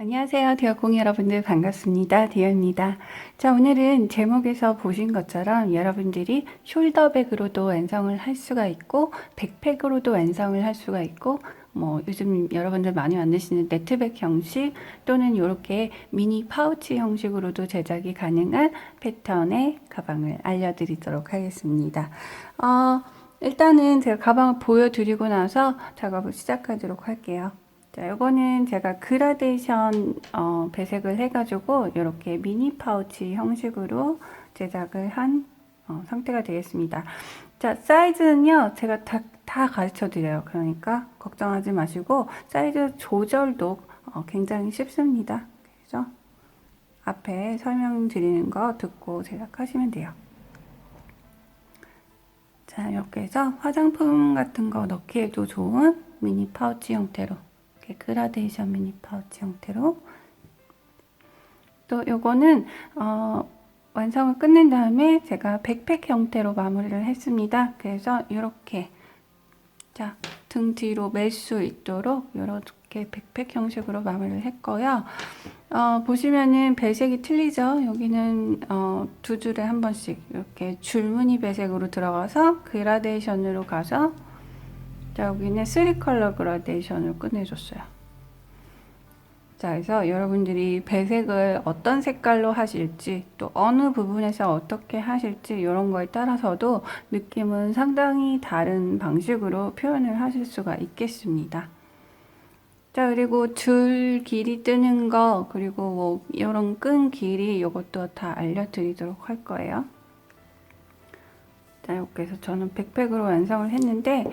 안녕하세요. 디어공이 여러분들 반갑습니다. 디어입니다. 자, 오늘은 제목에서 보신 것처럼 여러분들이 숄더백으로도 완성을 할 수가 있고 백팩으로도 완성을 할 수가 있고 요즘 여러분들 많이 만드시는 네트백 형식 또는 이렇게 미니 파우치 형식으로도 제작이 가능한 패턴의 가방을 알려드리도록 하겠습니다. 일단은 제가 가방을 보여드리고 나서 작업을 시작하도록 할게요. 자, 요거는 제가 그라데이션 배색을 해가지고 이렇게 미니 파우치 형식으로 제작을 한 상태가 되겠습니다. 자, 사이즈는요, 제가 다 가르쳐 드려요. 그러니까 걱정하지 마시고 사이즈 조절도 굉장히 쉽습니다. 그래서 앞에 설명드리는 거 듣고 제작하시면 돼요. 자, 이렇게 해서 화장품 같은 거 넣기에도 좋은 미니 파우치 형태로 그라데이션 미니 파우치 형태로 또 요거는 완성을 끝낸 다음에 제가 백팩 형태로 마무리를 했습니다. 그래서 이렇게 자, 등 뒤로 멜 수 있도록 이렇게 백팩 형식으로 마무리를 했고요. 보시면은 배색이 틀리죠. 여기는 두 줄에 한 번씩 이렇게 줄무늬 배색으로 들어가서 그라데이션으로 가서 자, 여기는 3컬러 그라데이션을 끝내줬어요. 자, 그래서 여러분들이 배색을 어떤 색깔로 하실지 또 어느 부분에서 어떻게 하실지 이런 거에 따라서도 느낌은 상당히 다른 방식으로 표현을 하실 수가 있겠습니다. 자, 그리고 줄 길이 뜨는 거 그리고 이런 끈 길이 이것도 다 알려드리도록 할 거예요. 자, 이렇게 해서 저는 백팩으로 완성을 했는데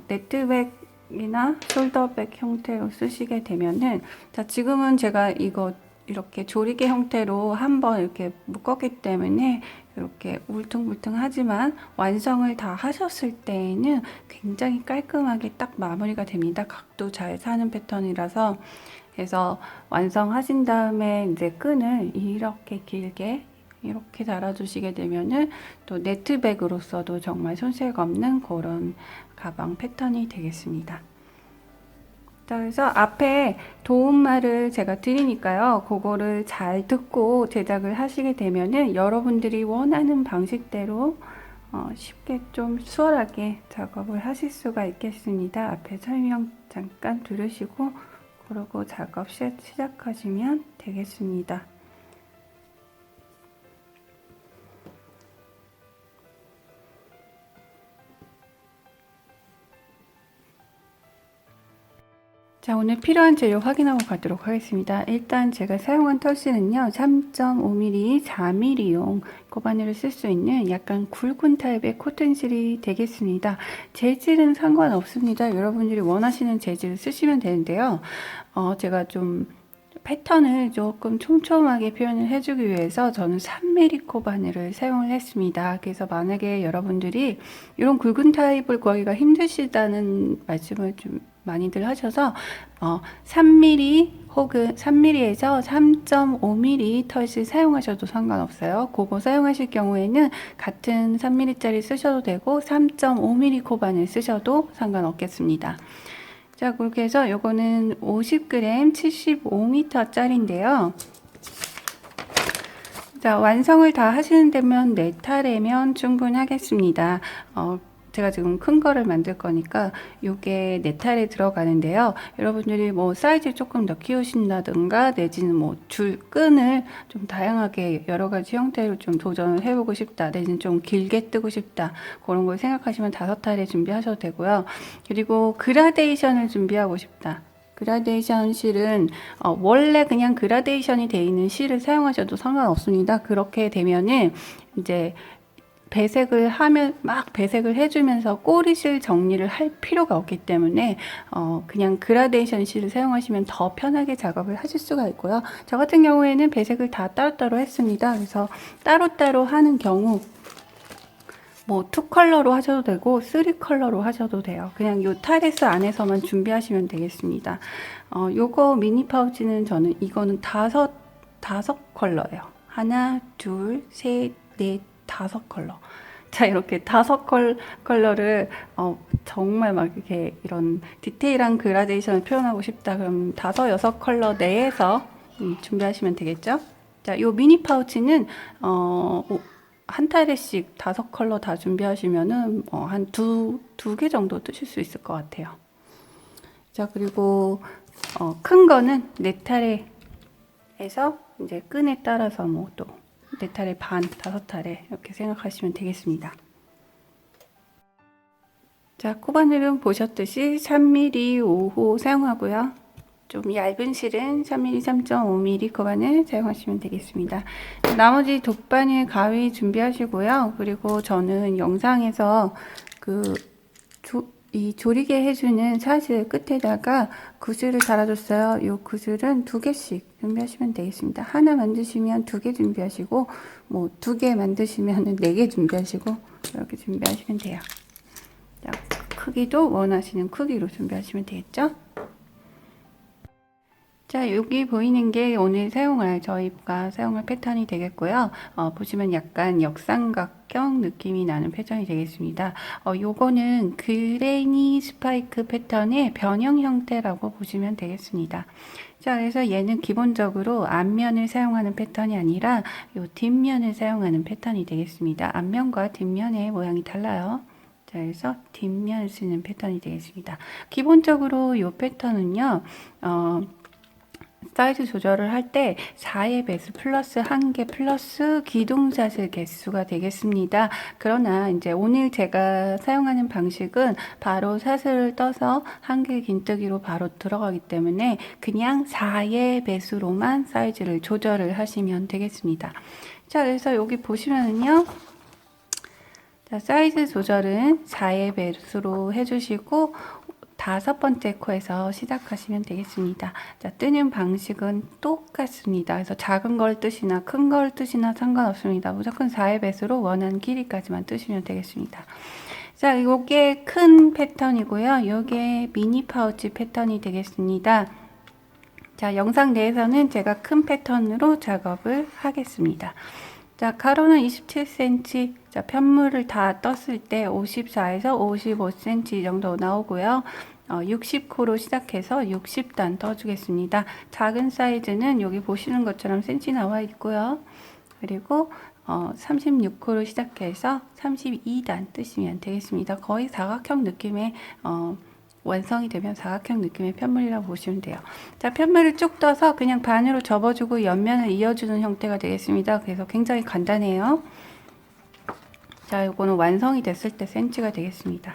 네트백이나 숄더백 형태로 쓰시게 되면은 자, 지금은 제가 이거 이렇게 조리개 형태로 한번 이렇게 묶었기 때문에 이렇게 울퉁불퉁하지만 완성을 다 하셨을 때에는 굉장히 깔끔하게 딱 마무리가 됩니다. 각도 잘 사는 패턴이라서. 그래서 완성하신 다음에 이제 끈을 이렇게 길게 이렇게 달아주시게 되면은 또 네트백으로서도 정말 손색 없는 그런 가방 패턴이 되겠습니다. 자, 그래서 앞에 도움말을 제가 드리니까요. 그거를 잘 듣고 제작을 하시게 되면은 여러분들이 원하는 방식대로 쉽게 좀 수월하게 작업을 하실 수가 있겠습니다. 앞에 설명 잠깐 들으시고 그러고 작업 시작하시면 되겠습니다. 자, 오늘 필요한 재료 확인하고 가도록 하겠습니다. 일단 제가 사용한 털실은요, 3.5mm, 4mm용 ков바늘을 쓸 수 있는 약간 굵은 타입의 코튼실이 되겠습니다. 재질은 상관없습니다. 여러분들이 원하시는 재질을 쓰시면 되는데요. 제가 좀 패턴을 조금 촘촘하게 표현을 해주기 위해서 저는 3mm 코바늘을 사용을 했습니다. 그래서 만약에 여러분들이 이런 굵은 타입을 구하기가 힘드시다는 말씀을 좀 많이들 하셔서 3mm 혹은 3mm에서 3.5mm 털실 사용하셔도 상관없어요. 그거 사용하실 경우에는 같은 3mm짜리 쓰셔도 되고 3.5mm 코바늘 쓰셔도 상관없겠습니다. 자, 그렇게 해서 요거는 50g 75m 짜리인데요. 자, 완성을 다 하시는 데면 4탈이면 충분하겠습니다. 제가 지금 큰 거를 만들 거니까 요게 4탈에 들어가는데요. 여러분들이 사이즈 조금 더 키우신다든가 내지는 줄 끈을 좀 다양하게 여러 가지 형태로 좀 도전을 해보고 싶다 내지는 좀 길게 뜨고 싶다 그런 걸 생각하시면 5탈에 준비하셔도 되고요. 그리고 그라데이션을 준비하고 싶다. 그라데이션 실은 원래 그냥 그라데이션이 되어 있는 실을 사용하셔도 상관없습니다. 그렇게 되면은 이제 배색을 하면 막 배색을 해주면서 꼬리실 정리를 할 필요가 없기 때문에 그냥 그라데이션 실을 사용하시면 더 편하게 작업을 하실 수가 있고요. 저 같은 경우에는 배색을 다 따로따로 했습니다. 그래서 따로따로 하는 경우 2컬러로 하셔도 되고 3컬러로 하셔도 돼요. 그냥 요 타레스 안에서만 준비하시면 되겠습니다. 요거 미니 파우치는 저는 이거는 다섯 컬러예요. 하나, 둘, 셋, 넷, 5컬러. 자, 이렇게 5컬러를 정말 막 이렇게 이런 디테일한 그라데이션을 표현하고 싶다. 그럼 5, 6컬러 내에서 준비하시면 되겠죠? 자, 요 미니 파우치는 한 타레씩 5컬러 다 준비하시면은 한 두 개 정도 뜨실 수 있을 것 같아요. 자, 그리고 큰 거는 4타레에서 이제 끈에 따라서 뭐 또 4타레 반, 5타레 이렇게 생각하시면 되겠습니다. 자, 코바늘은 보셨듯이 3mm 5호 사용하고요. 좀 얇은 실은 3mm, 3.5mm 코바늘 사용하시면 되겠습니다. 나머지 돗바늘 가위 준비하시고요. 그리고 저는 영상에서 이 조리개 해주는 사슬 끝에다가 구슬을 달아줬어요. 이 구슬은 2개씩 준비하시면 되겠습니다. 하나 만드시면 2개 준비하시고, 뭐 2개 만드시면 4개 준비하시고, 이렇게 준비하시면 돼요. 자, 크기도 원하시는 크기로 준비하시면 되겠죠? 자, 여기 보이는 게 오늘 저희가 사용할 패턴이 되겠고요. 보시면 약간 역삼각형 느낌이 나는 패턴이 되겠습니다. 요거는 그레니 스파이크 패턴의 변형 형태라고 보시면 되겠습니다. 자, 그래서 얘는 기본적으로 앞면을 사용하는 패턴이 아니라 요 뒷면을 사용하는 패턴이 되겠습니다. 앞면과 뒷면의 모양이 달라요. 자, 그래서 뒷면을 쓰는 패턴이 되겠습니다. 기본적으로 요 패턴은요, 사이즈 조절을 할 때 4의 배수 플러스 1개 플러스 기둥사슬 개수가 되겠습니다. 그러나 이제 오늘 제가 사용하는 방식은 바로 사슬을 떠서 1개 긴뜨기로 바로 들어가기 때문에 그냥 4의 배수로만 사이즈를 조절을 하시면 되겠습니다. 자, 그래서 여기 보시면은요. 자, 사이즈 조절은 4의 배수로 해주시고 5번째 코에서 시작하시면 되겠습니다. 자, 뜨는 방식은 똑같습니다. 그래서 작은 걸 뜨시나 큰 걸 뜨시나 상관없습니다. 무조건 4의 배수로 원하는 길이까지만 뜨시면 되겠습니다. 자, 이게 큰 패턴이고요. 이게 미니 파우치 패턴이 되겠습니다. 자, 영상 내에서는 제가 큰 패턴으로 작업을 하겠습니다. 자, 가로는 27cm, 자, 편물을 다 떴을 때 54에서 55cm 정도 나오고요. 60코로 시작해서 60단 떠주겠습니다. 작은 사이즈는 여기 보시는 것처럼 cm 나와 있고요. 그리고 36코로 시작해서 32단 뜨시면 되겠습니다. 거의 사각형 느낌의 완성이 되면 사각형 느낌의 편물이라고 보시면 돼요. 자, 편물을 쭉 떠서 그냥 반으로 접어주고 옆면을 이어주는 형태가 되겠습니다. 그래서 굉장히 간단해요. 자, 요거는 완성이 됐을 때 센치가 되겠습니다.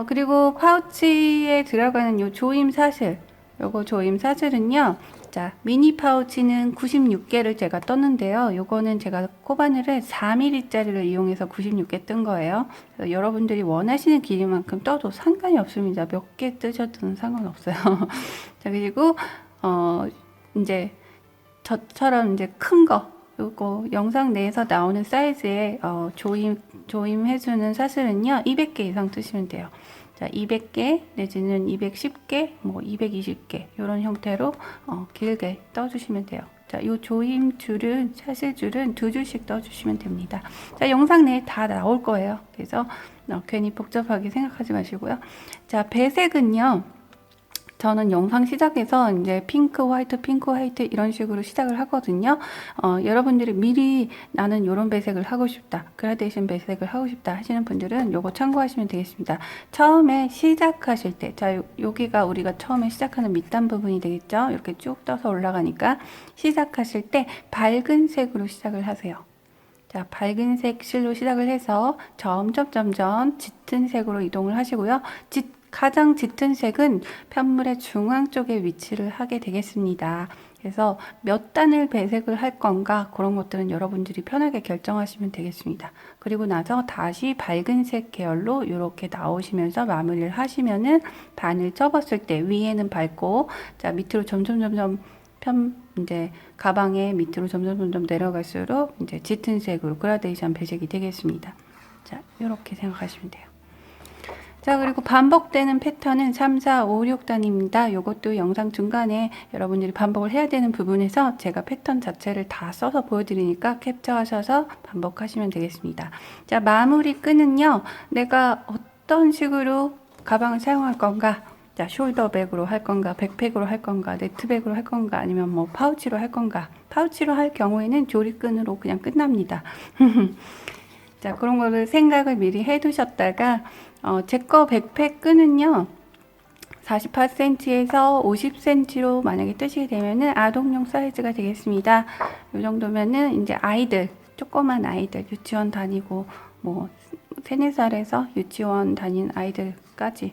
그리고 파우치에 들어가는 요 조임 사슬, 요거 조임 사슬은요, 자, 미니 파우치는 96개를 제가 떴는데요. 요거는 제가 코바늘을 4mm 짜리를 이용해서 96개 뜬 거예요. 여러분들이 원하시는 길이만큼 떠도 상관이 없습니다. 몇 개 뜨셔도 상관없어요. 자, 그리고 이제 저처럼 이제 큰 거, 요거 영상 내에서 나오는 사이즈의 조임해주는 사슬은요 200개 이상 뜨시면 돼요. 자, 200개 내지는 210개, 뭐 220개 이런 형태로 길게 떠주시면 돼요. 자, 요 조임 줄은 사슬 줄은 2줄씩 떠주시면 됩니다. 자, 영상 내에 다 나올 거예요. 그래서 괜히 복잡하게 생각하지 마시고요. 자, 배색은요. 저는 영상 시작해서 이제 핑크, 화이트 이런 식으로 시작을 하거든요. 여러분들이 미리 나는 이런 배색을 하고 싶다, 그라데이션 배색을 하고 싶다 하시는 분들은 요거 참고하시면 되겠습니다. 처음에 시작하실 때, 자, 여기가 우리가 처음에 시작하는 밑단 부분이 되겠죠. 이렇게 쭉 떠서 올라가니까 시작하실 때 밝은 색으로 시작을 하세요. 자, 밝은 색 실로 시작을 해서 점점 짙은 색으로 이동을 하시고요. 가장 짙은 색은 편물의 중앙 쪽에 위치를 하게 되겠습니다. 그래서 몇 단을 배색을 할 건가 그런 것들은 여러분들이 편하게 결정하시면 되겠습니다. 그리고 나서 다시 밝은 색 계열로 이렇게 나오시면서 마무리를 하시면은 반을 접었을 때 위에는 밝고, 자, 밑으로 점점 이제 가방의 밑으로 점점 내려갈수록 이제 짙은 색으로 그라데이션 배색이 되겠습니다. 자, 이렇게 생각하시면 돼요. 자, 그리고 반복되는 패턴은 3, 4, 5, 6단입니다. 이것도 영상 중간에 여러분들이 반복을 해야 되는 부분에서 제가 패턴 자체를 다 써서 보여드리니까 캡처하셔서 반복하시면 되겠습니다. 자, 마무리 끈은요, 내가 어떤 식으로 가방을 사용할 건가? 자, 숄더백으로 할 건가, 백팩으로 할 건가, 네트백으로 할 건가, 아니면 뭐 파우치로 할 건가. 파우치로 할 경우에는 조립끈으로 그냥 끝납니다. 자, 그런 거를 생각을 미리 해두셨다가 제 거 백팩 끈은요 48cm에서 50cm로 만약에 뜨시게 되면은 아동용 사이즈가 되겠습니다. 이 정도면은 이제 아이들, 조그만 아이들, 유치원 다니고 뭐 3, 4살에서 유치원 다닌 아이들까지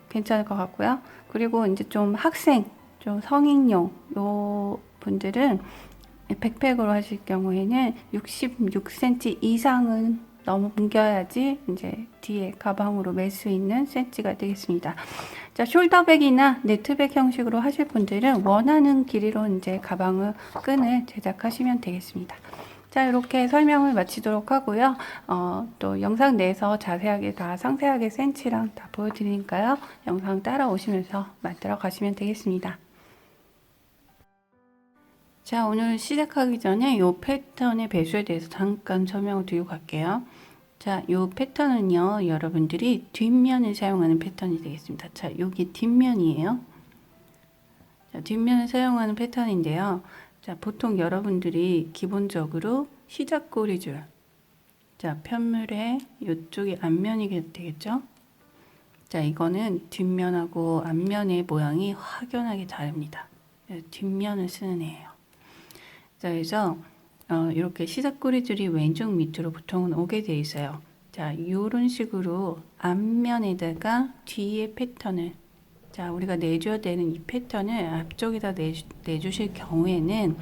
괜찮을 것 같고요. 그리고 이제 좀 학생, 좀 성인용 요 분들은 백팩으로 하실 경우에는 66cm 이상은 넘겨야지 이제 뒤에 가방으로 멜 수 있는 센치가 되겠습니다. 자, 숄더백이나 네트백 형식으로 하실 분들은 원하는 길이로 이제 가방을 끈을 제작하시면 되겠습니다. 자, 이렇게 설명을 마치도록 하고요. 또 영상 내에서 자세하게 다 상세하게 센치랑 다 보여드리니까요. 영상 따라오시면서 만들어 가시면 되겠습니다. 자, 오늘 시작하기 전에 이 패턴의 배수에 대해서 잠깐 설명을 드리고 갈게요. 자, 이 패턴은요, 여러분들이 뒷면을 사용하는 패턴이 되겠습니다. 자, 여기 뒷면이에요. 자, 뒷면을 사용하는 패턴인데요. 자, 보통 여러분들이 기본적으로 시작 꼬리줄, 자, 편물의 이쪽이 앞면이 되겠죠? 자, 이거는 뒷면하고 앞면의 모양이 확연하게 다릅니다. 뒷면을 쓰는 애예요. 자, 그래서 이렇게 시작 꼬리줄이 왼쪽 밑으로 보통은 오게 돼 있어요. 자, 이런 식으로 앞면에다가 뒤에 패턴을, 자, 우리가 내줘야 되는 이 패턴을 앞쪽에다 내주실 경우에는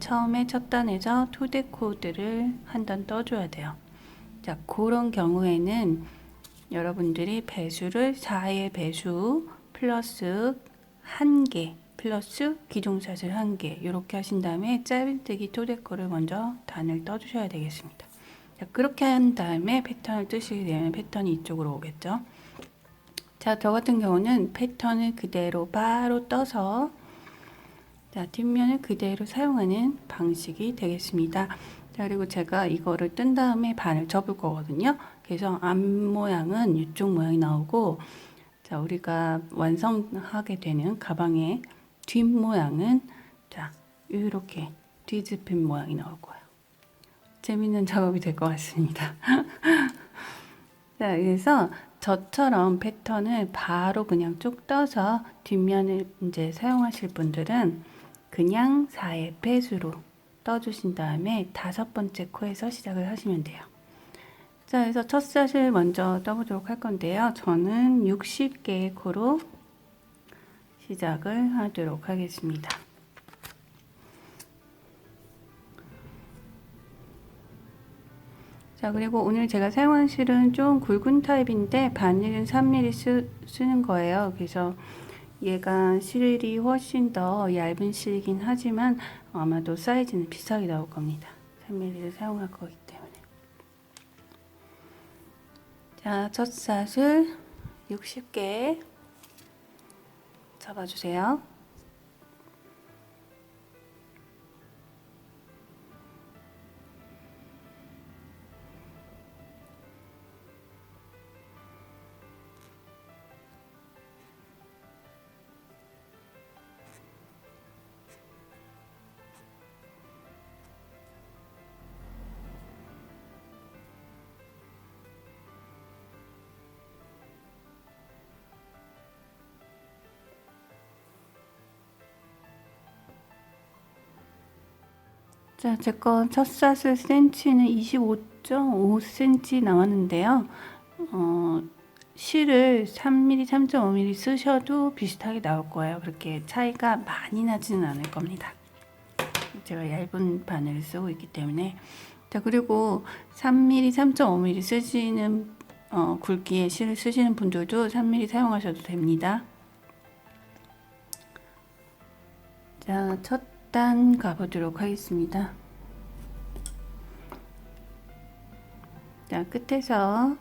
처음에 첫 단에서 토대 코드를 한 단 떠줘야 돼요. 자, 그런 경우에는 여러분들이 배수를 4의 배수 플러스 1개 플러스 기둥샷을 1개 이렇게 하신 다음에 짧은뜨기 토대코를 먼저 단을 떠주셔야 되겠습니다. 자, 그렇게 한 다음에 패턴을 뜨시게 되면 패턴이 이쪽으로 오겠죠. 자, 저 같은 경우는 패턴을 그대로 바로 떠서 자, 뒷면을 그대로 사용하는 방식이 되겠습니다. 자, 그리고 제가 이거를 뜬 다음에 반을 접을 거거든요. 그래서 앞 모양은 이쪽 모양이 나오고, 자, 우리가 완성하게 되는 가방의 뒷 모양은 자, 이렇게 뒤집힌 모양이 나올 거예요. 재밌는 작업이 될 것 같습니다. 자, 그래서 저처럼 패턴을 바로 그냥 쭉 떠서 뒷면을 이제 사용하실 분들은 그냥 4의 배수로 떠주신 다음에 5번째 코에서 시작을 하시면 돼요. 자, 그래서 첫 샷을 먼저 떠보도록 할 건데요. 저는 60개의 코로 시작을 하도록 하겠습니다. 자, 그리고 오늘 제가 사용한 실은 좀 굵은 타입인데 바늘은 3mm 쓰는 거예요. 그래서 얘가 실이 훨씬 더 얇은 실이긴 하지만 아마도 사이즈는 비슷하게 나올 겁니다. 3mm를 사용할 거기 때문에. 자, 첫 샷을 60개 잡아주세요. 자, 제 건 첫 샷을 센치는 25.5cm 나왔는데요. 실을 3mm, 3.5mm 쓰셔도 비슷하게 나올 거예요. 그렇게 차이가 많이 나지는 않을 겁니다. 제가 얇은 바늘을 쓰고 있기 때문에. 자, 그리고 3mm, 3.5mm 쓰시는 굵기의 실을 쓰시는 분들도 3mm 사용하셔도 됩니다. 자, 첫 단 가보도록 하겠습니다. 자, 끝에서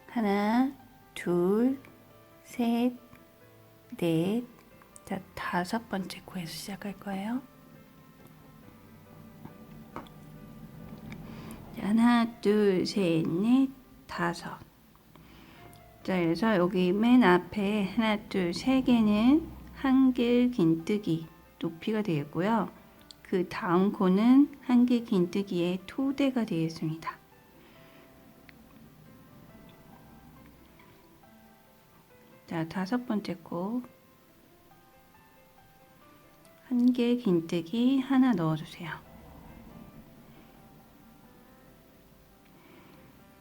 하나, 둘, 셋, 넷. 자, 5번째 코에서 시작할 거예요. 자, 하나, 둘, 셋, 넷, 5. 자, 그래서 여기 맨 앞에 하나, 둘, 세 개는 한길 긴뜨기 높이가 되겠고요. 그 다음 코는 한길 긴뜨기의 토대가 되겠습니다. 자, 5번째 코 한길 긴뜨기 하나 넣어주세요. 자,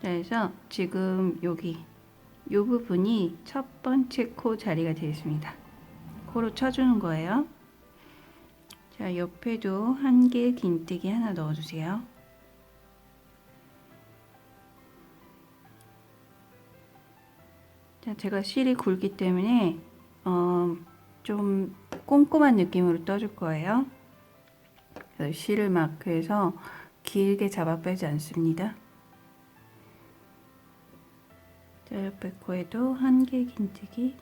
그래서 지금 여기 이 부분이 첫 번째 코 자리가 되겠습니다. 코로 쳐주는 거예요. 자, 옆에도 한길 긴뜨기 하나 넣어주세요. 자, 제가 실이 굵기 때문에 좀 꼼꼼한 느낌으로 떠줄 거예요. 실을 마크해서 길게 잡아 빼지 않습니다. 자, 옆에 코에도 한길 긴뜨기.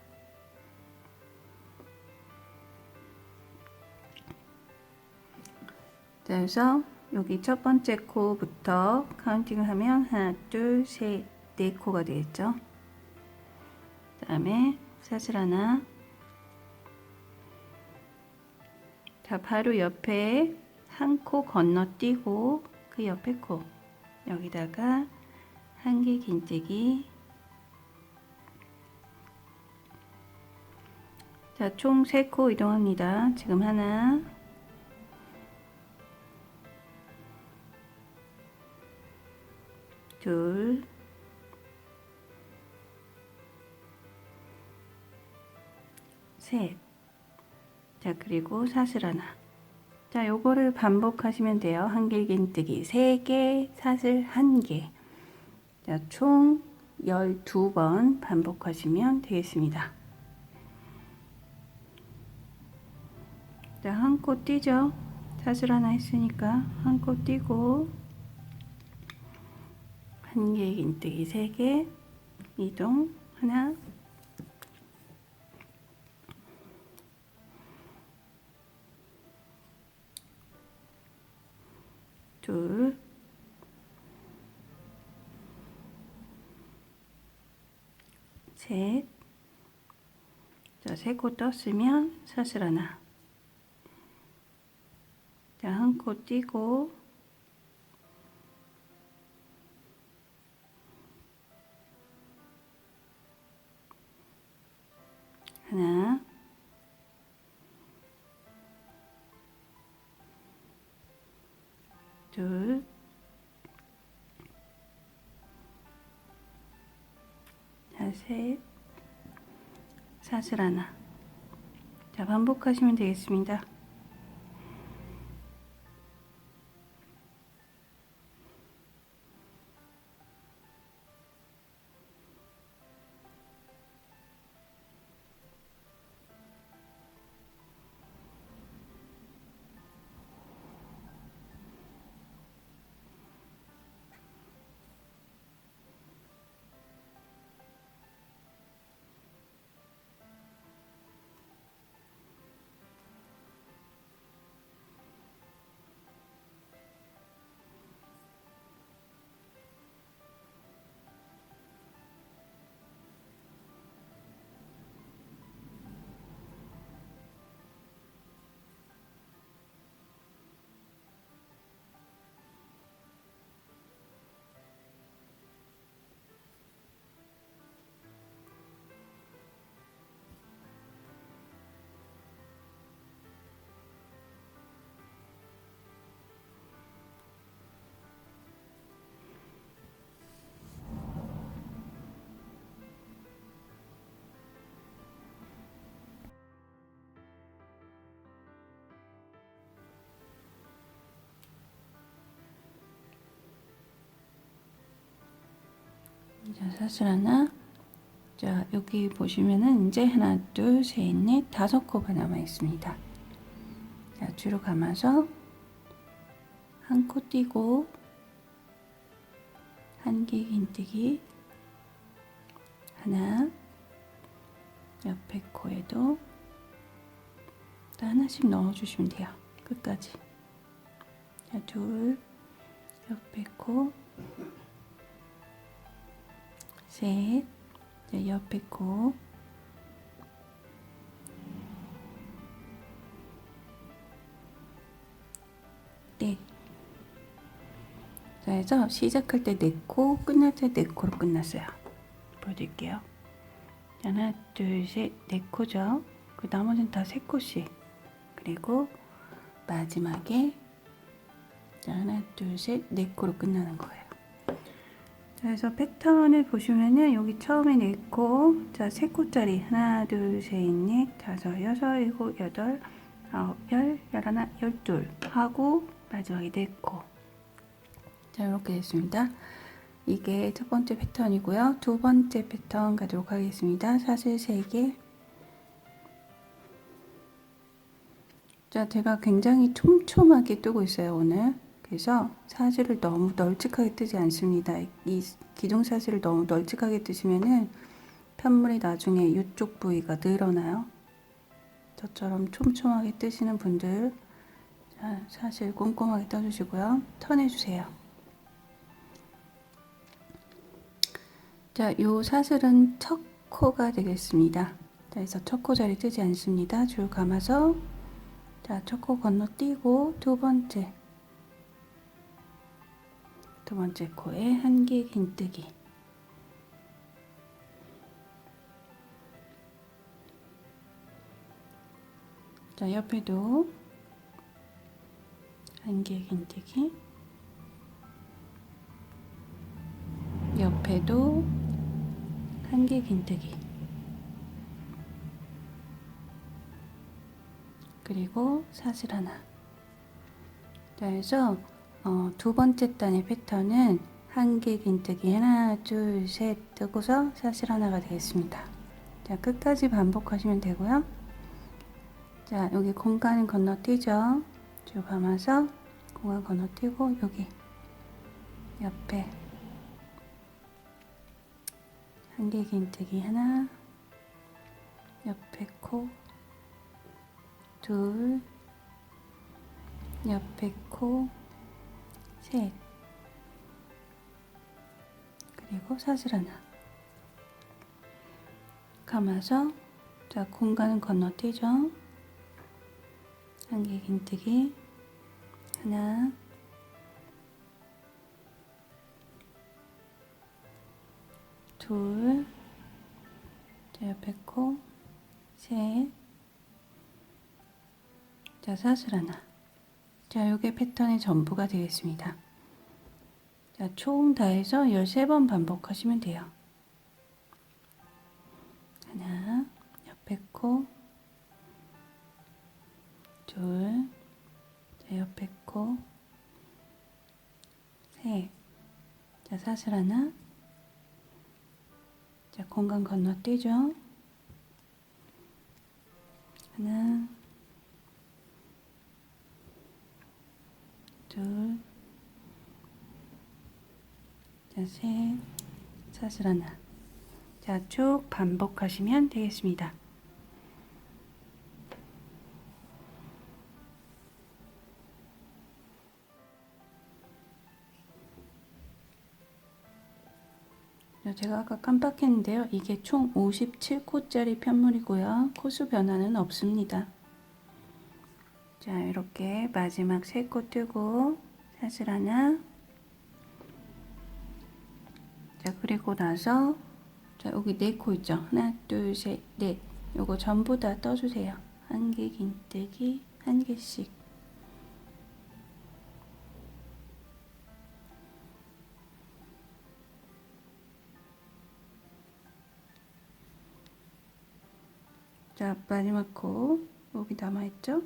자, 그래서 여기 첫 번째 코부터 카운팅을 하면 하나, 둘, 셋, 네 코가 되겠죠. 그 다음에 사슬 하나. 자, 바로 옆에 한 코 건너뛰고 그 옆에 코 여기다가 한길 긴뜨기. 자, 총 3코 이동합니다. 지금 하나, 둘, 셋. 자, 그리고 사슬 하나. 자, 요거를 반복하시면 돼요. 한길 긴뜨기 3개, 사슬 1개. 자, 총 12번 반복하시면 되겠습니다. 자, 한 코 띄죠. 사슬 하나 했으니까 한 코 띄고 한길 긴뜨기 3개 이동 하나, 둘, 셋. 자, 3코 떴으면 사슬 하나. 자, 한 코 띄고 하나, 둘, 자, 셋, 사슬 하나. 자, 반복하시면 되겠습니다. 자, 사슬 하나. 자, 여기 보시면은 이제 하나, 둘, 셋, 넷, 5코가 남아 있습니다. 자, 뒤로 감아서 한 코 띄고 한길 긴뜨기 하나, 옆에 코에도 또 하나씩 넣어주시면 돼요. 끝까지. 자, 둘, 옆에 코, 셋, 자, 옆에 코, 넷. 자, 해서 시작할 때 4코, 끝날 때 4코로 끝났어요. 보여드릴게요. 하나, 둘, 셋, 4코죠. 그 나머지는 다 3코씩. 그리고 마지막에 자, 하나, 둘, 셋, 4코로 끝나는 거예요. 자, 그래서 패턴을 보시면은 여기 처음에 4코, 자, 3코짜리 하나, 둘, 셋, 넷, 다섯, 여섯, 일곱, 여덟, 아홉, 열, 열하나, 12 하고 마지막에 4코. 자, 이렇게 됐습니다. 이게 첫 번째 패턴이고요. 두 번째 패턴 가도록 하겠습니다. 사슬 3개. 자, 제가 굉장히 촘촘하게 뜨고 있어요, 오늘. 그래서 사슬을 너무 널찍하게 뜨지 않습니다. 이 기둥 사슬을 너무 널찍하게 뜨시면은 편물이 나중에 이쪽 부위가 늘어나요. 저처럼 촘촘하게 뜨시는 분들, 자, 사슬 꼼꼼하게 떠주시고요. 턴해주세요. 자, 요 사슬은 첫 코가 되겠습니다. 자, 그래서 첫 코 자리 뜨지 않습니다. 줄 감아서 자, 첫 코 건너뛰고 두 번째 코에 한 개 긴뜨기. 자, 옆에도 한 개 긴뜨기. 옆에도 한 개 긴뜨기. 그리고 사슬 하나. 자, 그래서 두 번째 단의 패턴은 한 개 긴뜨기 하나, 둘, 셋 뜨고서 사슬 하나가 되겠습니다. 자, 끝까지 반복하시면 되고요. 자, 여기 공간을 건너뛰죠. 쭉 감아서 공간 건너뛰고 여기 옆에 한 개 긴뜨기 하나, 옆에 코, 둘, 옆에 코, 셋, 그리고 사슬 하나. 감아서 자, 공간은 건너뛰죠. 한 개 긴뜨기 하나, 둘, 자, 옆에 코, 셋, 자, 사슬 하나. 자, 요게 패턴의 전부가 되겠습니다. 자, 총 다 해서 13번 반복하시면 돼요. 하나, 옆에 코, 둘, 자, 옆에 코, 셋, 자, 사슬 하나, 자, 공간 건너뛰죠. 하나, 둘, 자, 셋, 사슬 하나. 자, 쭉 반복하시면 되겠습니다. 제가 아까 깜빡했는데요. 이게 총 57코짜리 편물이고요. 코수 변화는 없습니다. 자, 이렇게 마지막 3코 뜨고 사슬 하나. 자, 그리고 나서 자, 여기 4코 있죠. 하나, 둘, 셋, 넷. 요거 전부 다 떠주세요. 한 개 긴뜨기, 한 개씩. 자, 마지막 코 여기 남아있죠?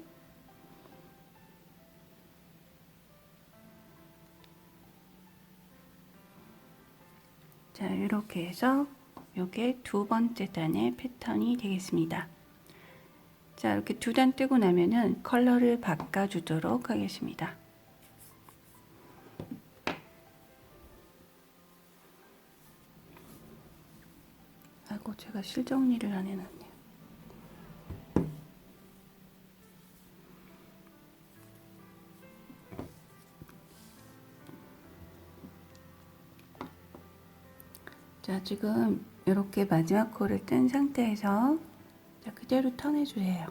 자, 이렇게 해서 요게 두 번째 단의 패턴이 되겠습니다. 자, 이렇게 두 단 뜨고 나면은 컬러를 바꿔주도록 하겠습니다. 제가 실정리를 안 해놨네요. 자, 지금 이렇게 마지막 코를 뜬 상태에서 자, 그대로 턴해주세요.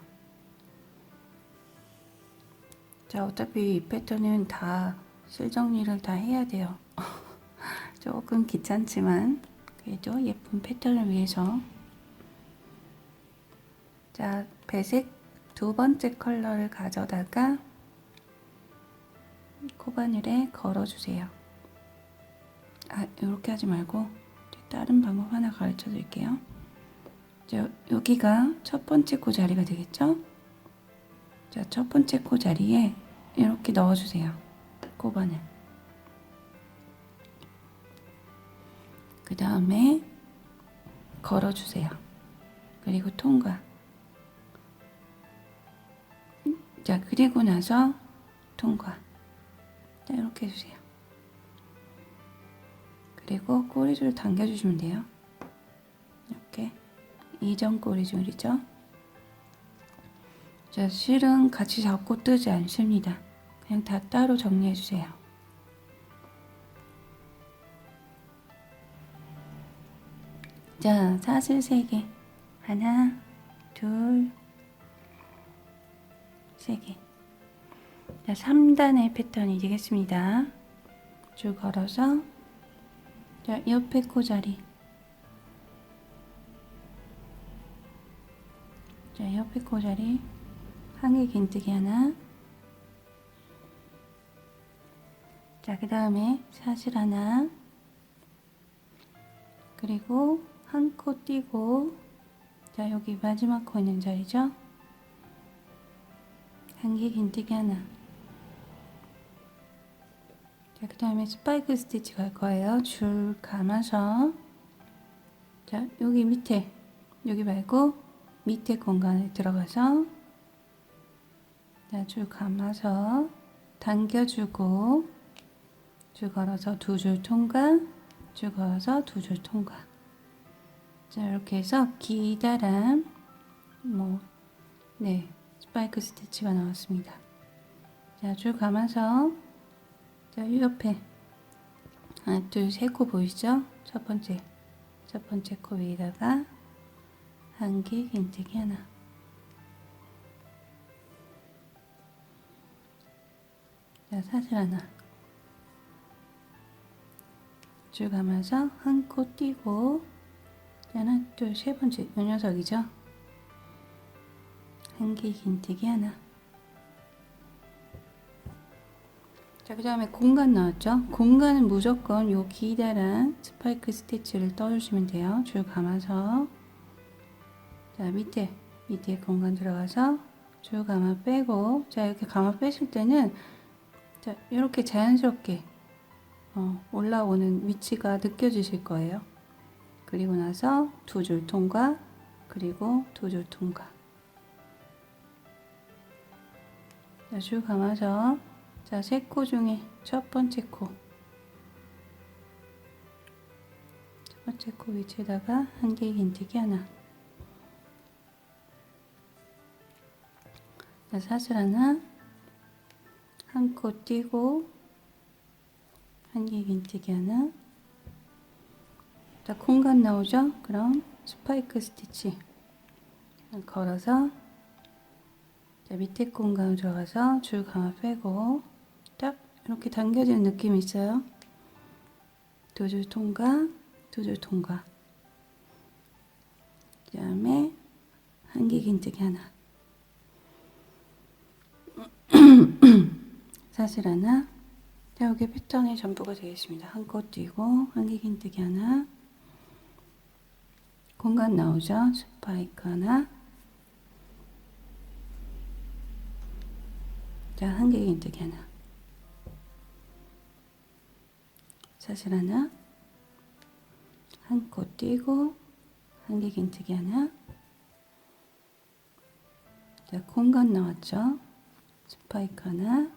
자, 어차피 이 패턴은 다 실정리를 다 해야 돼요. 조금 귀찮지만 그래도 예쁜 패턴을 위해서. 자, 배색 두 번째 컬러를 가져다가 코바늘에 걸어주세요. 아, 이렇게 하지 말고 다른 방법 하나 가르쳐 드릴게요. 여기가 첫 번째 코 자리가 되겠죠? 자, 첫 번째 코 자리에 이렇게 넣어주세요. 코바늘. 그 다음에 걸어주세요. 그리고 통과. 자, 그리고 나서 통과. 자, 이렇게 해주세요. 그리고 꼬리줄을 당겨주시면 돼요. 이렇게 이전 꼬리줄이죠. 자, 실은 같이 잡고 뜨지 않습니다. 그냥 다 따로 정리해주세요. 자, 사슬 3개. 하나, 둘, 3개. 자, 3단의 패턴이 되겠습니다. 줄 걸어서 자, 옆에 코 자리. 자, 옆에 코 자리 한 개 긴뜨기 하나. 자, 그 다음에 사슬 하나. 그리고 한 코 띄고 자, 여기 마지막 코 있는 자리죠. 한 개 긴뜨기 하나. 자, 그 다음에 스파이크 스티치 갈 거예요. 줄 감아서 자, 여기 밑에 여기 말고 밑에 공간에 들어가서 자, 줄 감아서 당겨주고 줄 걸어서 두 줄 통과, 줄 걸어서 두 줄 통과. 자, 이렇게 해서 기다란 스파이크 스티치가 나왔습니다. 자, 줄 감아서 자, 이 옆에 하나, 둘, 세 코 보이시죠? 첫 번째 코 위에다가 한 개 긴뜨기 하나. 자, 사슬 하나. 줄 감아서 한 코 띄고 하나, 둘, 세 번째 이 녀석이죠. 한 개 긴뜨기 하나. 자, 그 다음에 공간 나왔죠? 공간은 무조건 요 기다란 스파이크 스티치를 떠주시면 돼요. 줄 감아서 자, 밑에 공간 들어가서 줄 감아 빼고 자, 이렇게 감아 빼실 때는 자, 이렇게 자연스럽게 올라오는 위치가 느껴지실 거예요. 그리고 나서 두 줄 통과, 그리고 두 줄 통과. 자, 줄 감아서 자, 세 코 중에 첫 번째 코 위치에다가 한 개 긴뜨기 하나. 자, 사슬 하나, 한 코 띄고 한 개 긴뜨기 하나. 자, 공간 나오죠? 그럼 스파이크 스티치 걸어서 자, 밑에 공간 들어가서 줄 감아 빼고 딱 이렇게 당겨지는 느낌이 있어요. 두 줄 통과, 두 줄 통과. 그 다음에 한 개 긴뜨기 하나. 사슬 하나. 자, 여기 패턴이 전부가 되겠습니다. 한 코 띄고 한 개 긴뜨기 하나. 공간 나오죠? 스파이크 하나. 자, 한 개 긴뜨기 하나. 사슬 하나. 한 코 띄고 한 개 긴뜨기 하나. 자, 공간 나왔죠? 스파이크 하나.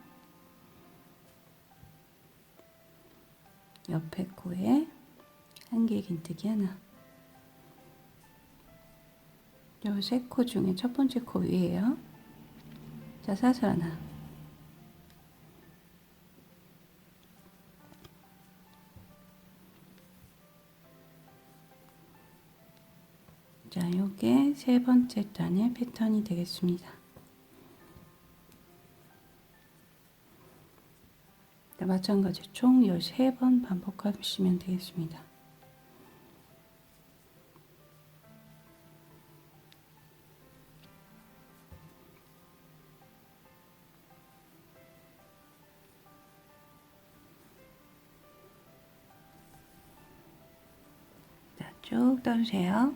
옆에 코에 한 개 긴뜨기 하나. 요 세 코 중에 첫 번째 코 위에요. 자, 사슬 하나. 자, 요게 세 번째 단의 패턴이 되겠습니다. 자, 마찬가지 총 13번 반복하시면 되겠습니다. 자, 쭉 떠주세요.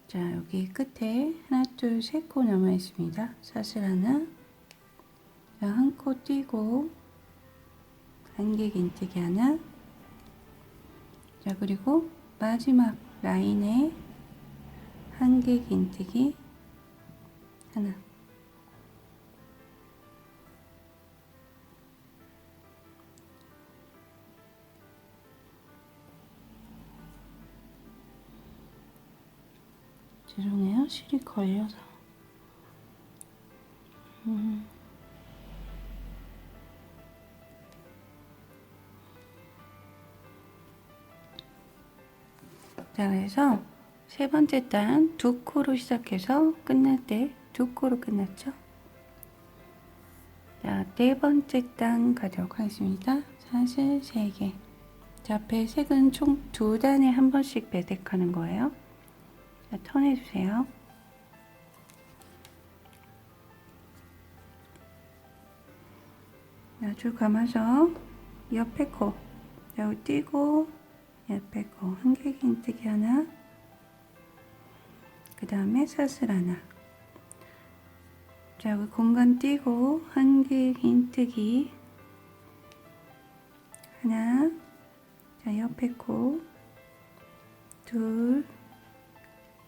자, 여기 끝에 하나, 둘, 세 코 남아 있습니다. 사슬 하나. 자, 한 코 띄고 한개 긴뜨기 하나. 자, 그리고 마지막 라인에 한개 긴뜨기 하나. 죄송해요. 실이 걸려서. 자, 그래서 세 번째 단 두 코로 시작해서 끝날 때 두 코로 끝났죠. 자, 네 번째 단 가도록 하겠습니다. 사슬 3개. 자, 배색은 총 두 단에 한 번씩 배색하는 거예요. 자, 턴해주세요. 자, 줄 감아서 옆에 코 여기 띄고 옆에 코 한 개 긴뜨기 하나, 그 다음에 사슬 하나. 자, 여기 공간 띄고 한 개 긴뜨기 하나. 자, 옆에 코 둘,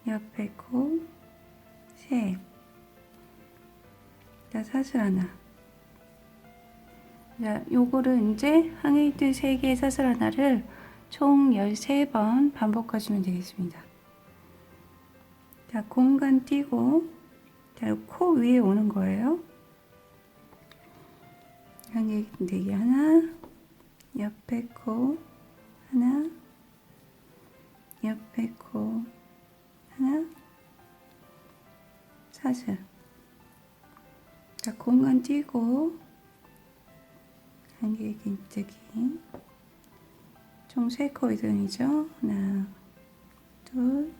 옆에 코 셋. 자, 사슬 하나. 자, 요거를 이제 항해이트 3개 사슬 하나를 총 13번 반복하시면 되겠습니다. 자, 공간 띄고 자, 코 위에 오는 거예요. 한개 긴뜨기 하나, 옆에 코 하나, 옆에 코 하나, 사슬. 자, 공간 띄고 한 개 긴뜨기 총 3코 이동이죠. 하나, 둘,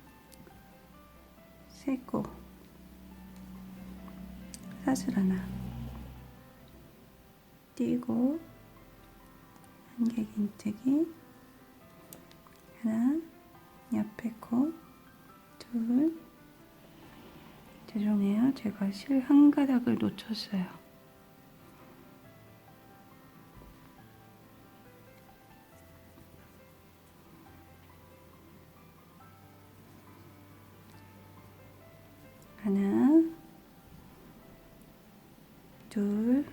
세 코. 사슬 하나 띄고 한 개 긴뜨기 하나, 옆에 코 둘. 죄송해요. 제가 실 한 가닥을 놓쳤어요. 하나, 둘,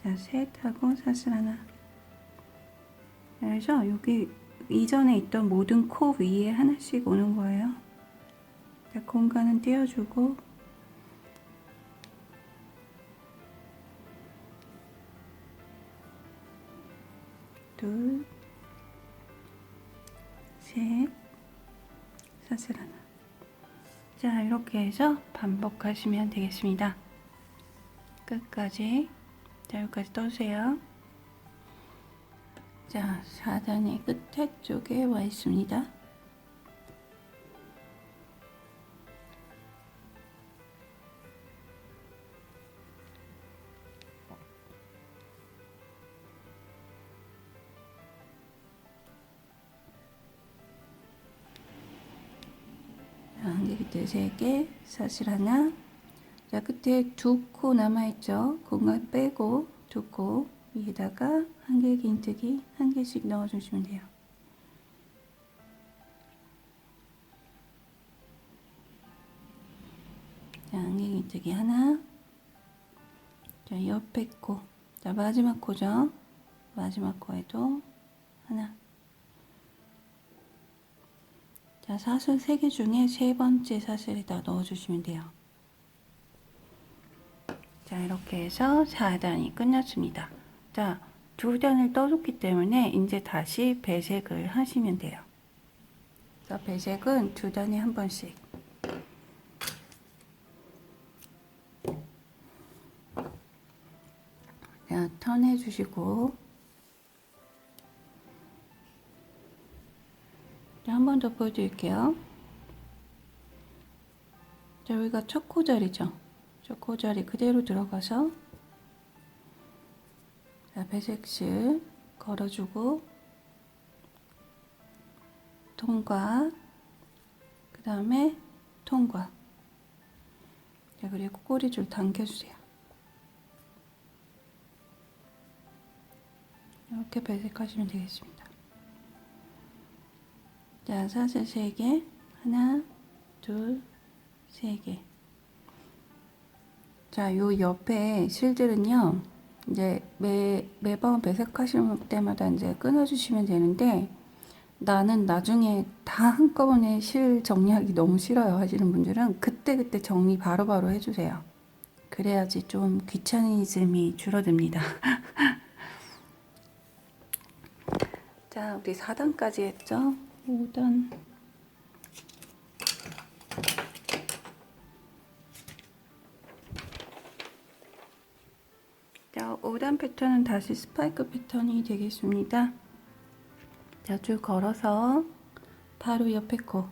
자, 셋 하고 사슬 하나. 그래서 여기 이전에 있던 모든 코 위에 하나씩 오는 거예요. 자, 공간은 띄워주고 둘, 셋, 사슬 하나. 자, 이렇게 해서 반복하시면 되겠습니다. 끝까지. 자, 여기까지 떠주세요. 자, 4단의 끝에 쪽에 와 있습니다. 한 개 끝에 3개, 사슬 하나. 자, 끝에 두 코 남아있죠. 공간 빼고 두 코 위에다가 한 개 긴뜨기 한 개씩 넣어주시면 돼요. 자, 한 개 긴뜨기 하나, 자, 옆에 코. 자, 마지막 코죠. 마지막 코에도 하나. 자, 사슬 3개 중에 세 번째 사슬에다 넣어주시면 돼요. 자, 이렇게 해서 4단이 끝났습니다. 자, 2단을 떠줬기 때문에 이제 다시 배색을 하시면 돼요. 자, 배색은 2단에 한 번씩. 자, 턴 해주시고. 자, 한 번 더 보여드릴게요. 자, 여기가 첫 코자리죠. 첫 코자리 그대로 들어가서 자, 배색실 걸어주고 통과, 그 다음에 통과. 자, 그리고 꼬리줄 당겨주세요. 이렇게 배색하시면 되겠습니다. 자, 사슬 3개, 하나, 둘, 3개. 자, 요 옆에 실들은요, 이제 매번 배색하실 때마다 이제 끊어주시면 되는데, 나는 나중에 다 한꺼번에 실 정리하기 너무 싫어요 하시는 분들은 그때그때 정리 바로바로 해주세요. 그래야지 좀 귀차니즘이 줄어듭니다. 자, 우리 4단까지 했죠? 5단. 자, 5단 패턴은 다시 스파이크 패턴이 되겠습니다. 자, 줄 걸어서 바로 옆에 코,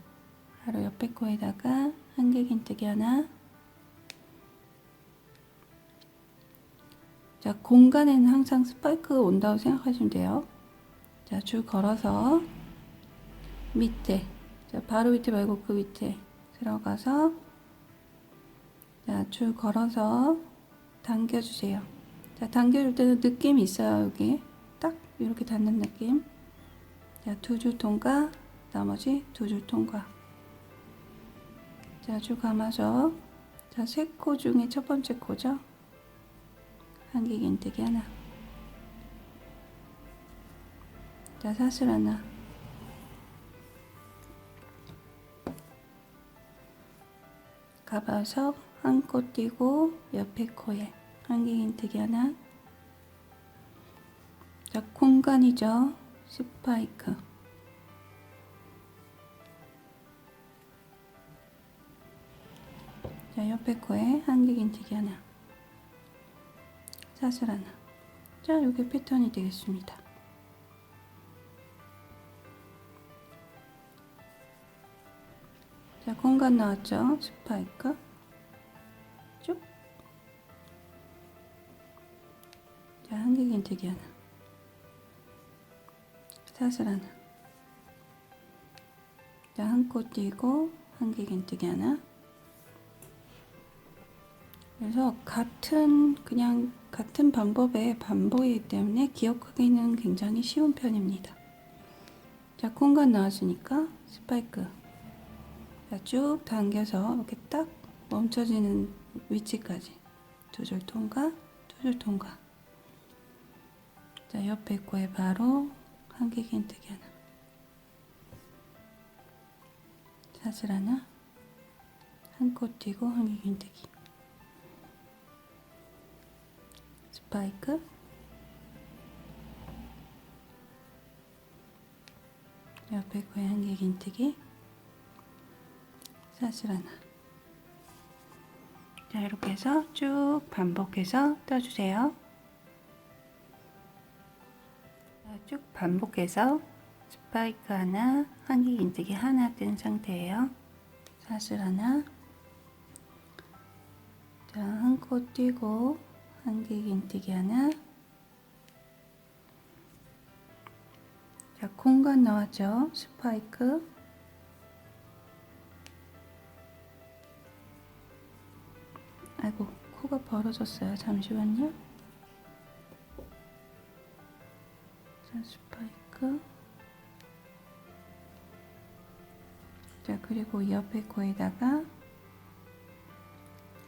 바로 옆에 코에다가 한길긴뜨기 하나. 자, 공간에는 항상 스파이크가 온다고 생각하시면 돼요. 자, 줄 걸어서 밑에, 자, 바로 밑에 말고 그 밑에 들어가서 자, 줄 걸어서 당겨주세요. 자, 당겨줄 때는 느낌이 있어요. 여기 딱 이렇게 닿는 느낌. 자, 2줄 통과, 나머지 2줄 통과. 자, 줄 감아서 자, 3코 중에 첫 번째 코죠. 한길긴뜨기 하나. 자, 사슬 하나. 가봐서 한 코 띄고 옆에 코에 한길긴뜨기 하나. 자, 공간이죠. 스파이크. 자, 옆에 코에 한길긴뜨기 하나. 사슬 하나. 자, 이게 패턴이 되겠습니다. 자, 공간 나왔죠? 스파이크 쭉. 자, 한길긴뜨기 하나. 사슬 하나. 자, 한 코 띄고 한길긴뜨기 하나. 그래서 그냥 같은 방법의 반복이기 때문에 기억하기는 굉장히 쉬운 편입니다. 자, 공간 나왔으니까 스파이크. 자, 쭉 당겨서 이렇게 딱 멈춰지는 위치까지 2줄 통과, 2줄 통과. 자, 옆에 코에 바로 한길긴뜨기 하나. 사슬 하나. 한 코 띄고 한길긴뜨기. 스파이크. 옆에 코에 한길긴뜨기. 사슬 하나. 자, 이렇게 해서 쭉 반복해서 떠주세요. 자, 쭉 반복해서 스파이크 하나, 한길긴뜨기 하나 뜬 상태예요. 사슬 하나. 자, 한 코 띄고 한길긴뜨기 하나. 자, 공간 나왔죠? 스파이크. 아이고, 코가 벌어졌어요. 잠시만요. 자, 스파이크. 자, 그리고 옆에 코에다가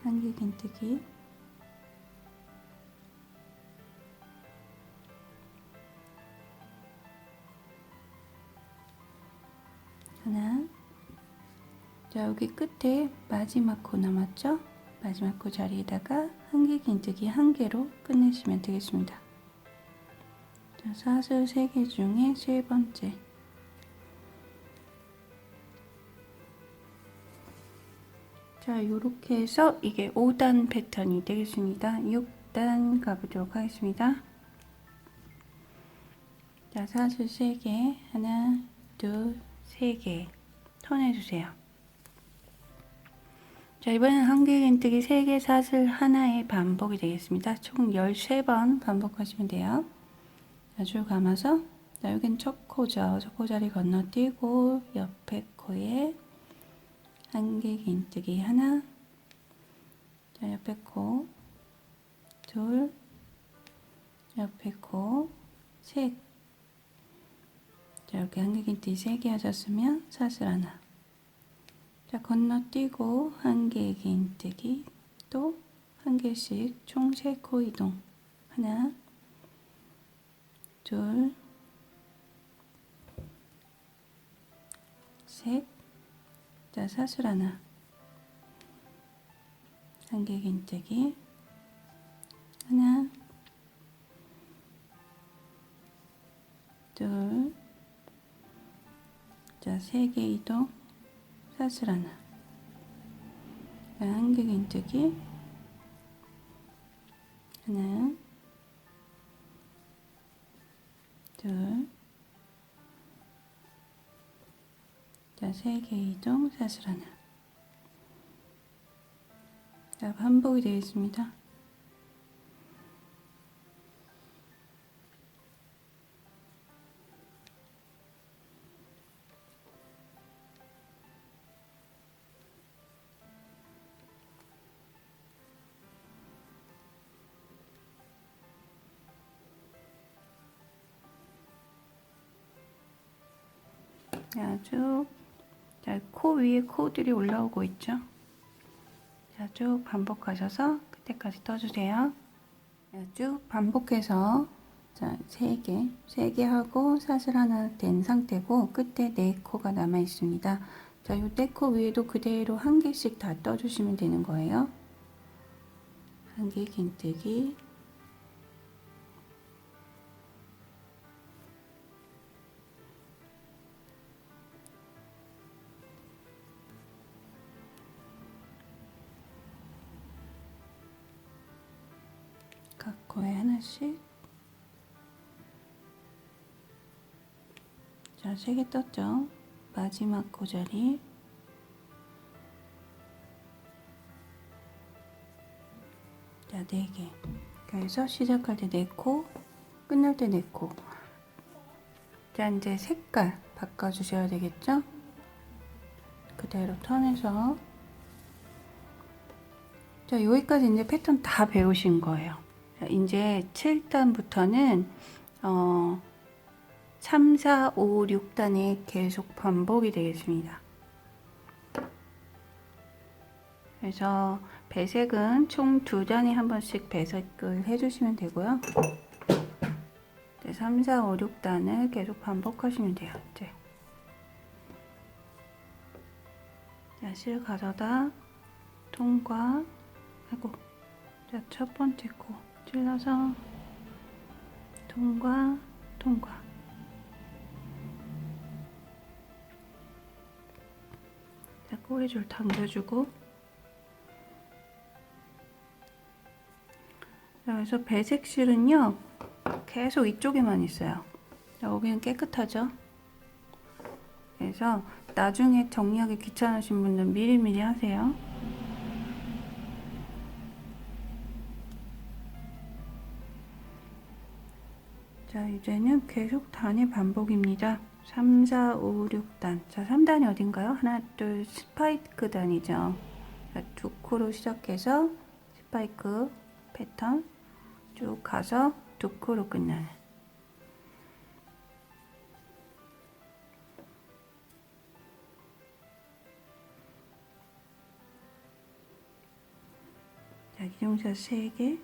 한길긴뜨기. 하나. 자, 여기 끝에 마지막 코 남았죠? 마지막 코 자리에다가 한길긴뜨기 1개로 끝내시면 되겠습니다. 자, 사슬 3개 중에 3번째. 자, 이렇게 해서 이게 5단 패턴이 되겠습니다. 6단 가보도록 하겠습니다. 자, 사슬 3개, 하나, 둘, 3개 턴해주세요. 자, 이번엔 한길긴뜨기 3개 사슬 하나의 반복이 되겠습니다. 총 13번 반복하시면 돼요. 자, 줄 감아서, 자, 여긴 첫 코죠. 첫 코 자리 건너뛰고 옆에 코에 한길긴뜨기 하나, 자, 옆에 코 둘, 옆에 코 셋. 자, 이렇게 한길긴뜨기 3개 하셨으면 사슬 하나. 자, 건너뛰고 한길긴뜨기 또 1개씩 총 3코 이동. 하나, 둘, 셋. 자, 사슬 하나. 한길긴뜨기 하나, 둘, 자, 3개 이동, 사슬 하나. 자, 한길긴뜨기 하나, 둘, 자, 3개 이동, 사슬 하나. 자, 반복이 되겠습니다. 자, 쭉. 자, 코 위에 코들이 올라오고 있죠. 자, 쭉 반복하셔서 끝에까지 떠주세요. 자, 쭉 반복해서 자, 3개 하고 사슬 하나 된 상태고 끝에 4코가 남아 있습니다. 자, 이 4코 위에도 그대로 1개씩 다 떠주시면 되는 거예요. 한길긴뜨기 각 코에 하나씩. 자, 3개 떴죠. 마지막 코 자리. 자, 4개. 그래서 시작할 때 4코, 끝날 때 4코. 자, 이제 색깔 바꿔주셔야 되겠죠? 그대로 턴해서. 자, 여기까지 이제 패턴 다 배우신 거예요. 자, 이제 7단부터는 3, 4, 5, 6단이 계속 반복이 되겠습니다. 그래서 배색은 총 2단에 한 번씩 배색을 해주시면 되고요. 3, 4, 5, 6단을 계속 반복하시면 돼요. 이제. 자, 실 가져다 통과. 아이고. 자, 첫 번째 코 찔러서 통과, 통과. 자, 꼬리 줄 당겨주고. 자, 그래서 배색실은요, 계속 이쪽에만 있어요. 자, 여기는 깨끗하죠? 그래서 나중에 정리하기 귀찮으신 분들은 미리미리 하세요. 자, 이제는 계속 단의 반복입니다. 3, 4, 5, 6단. 자, 3단이 어딘가요? 하나, 둘, 스파이크 단이죠. 자, 2코로 시작해서 스파이크 패턴 쭉 가서 2코로 끝나는. 자, 기둥샷 3개.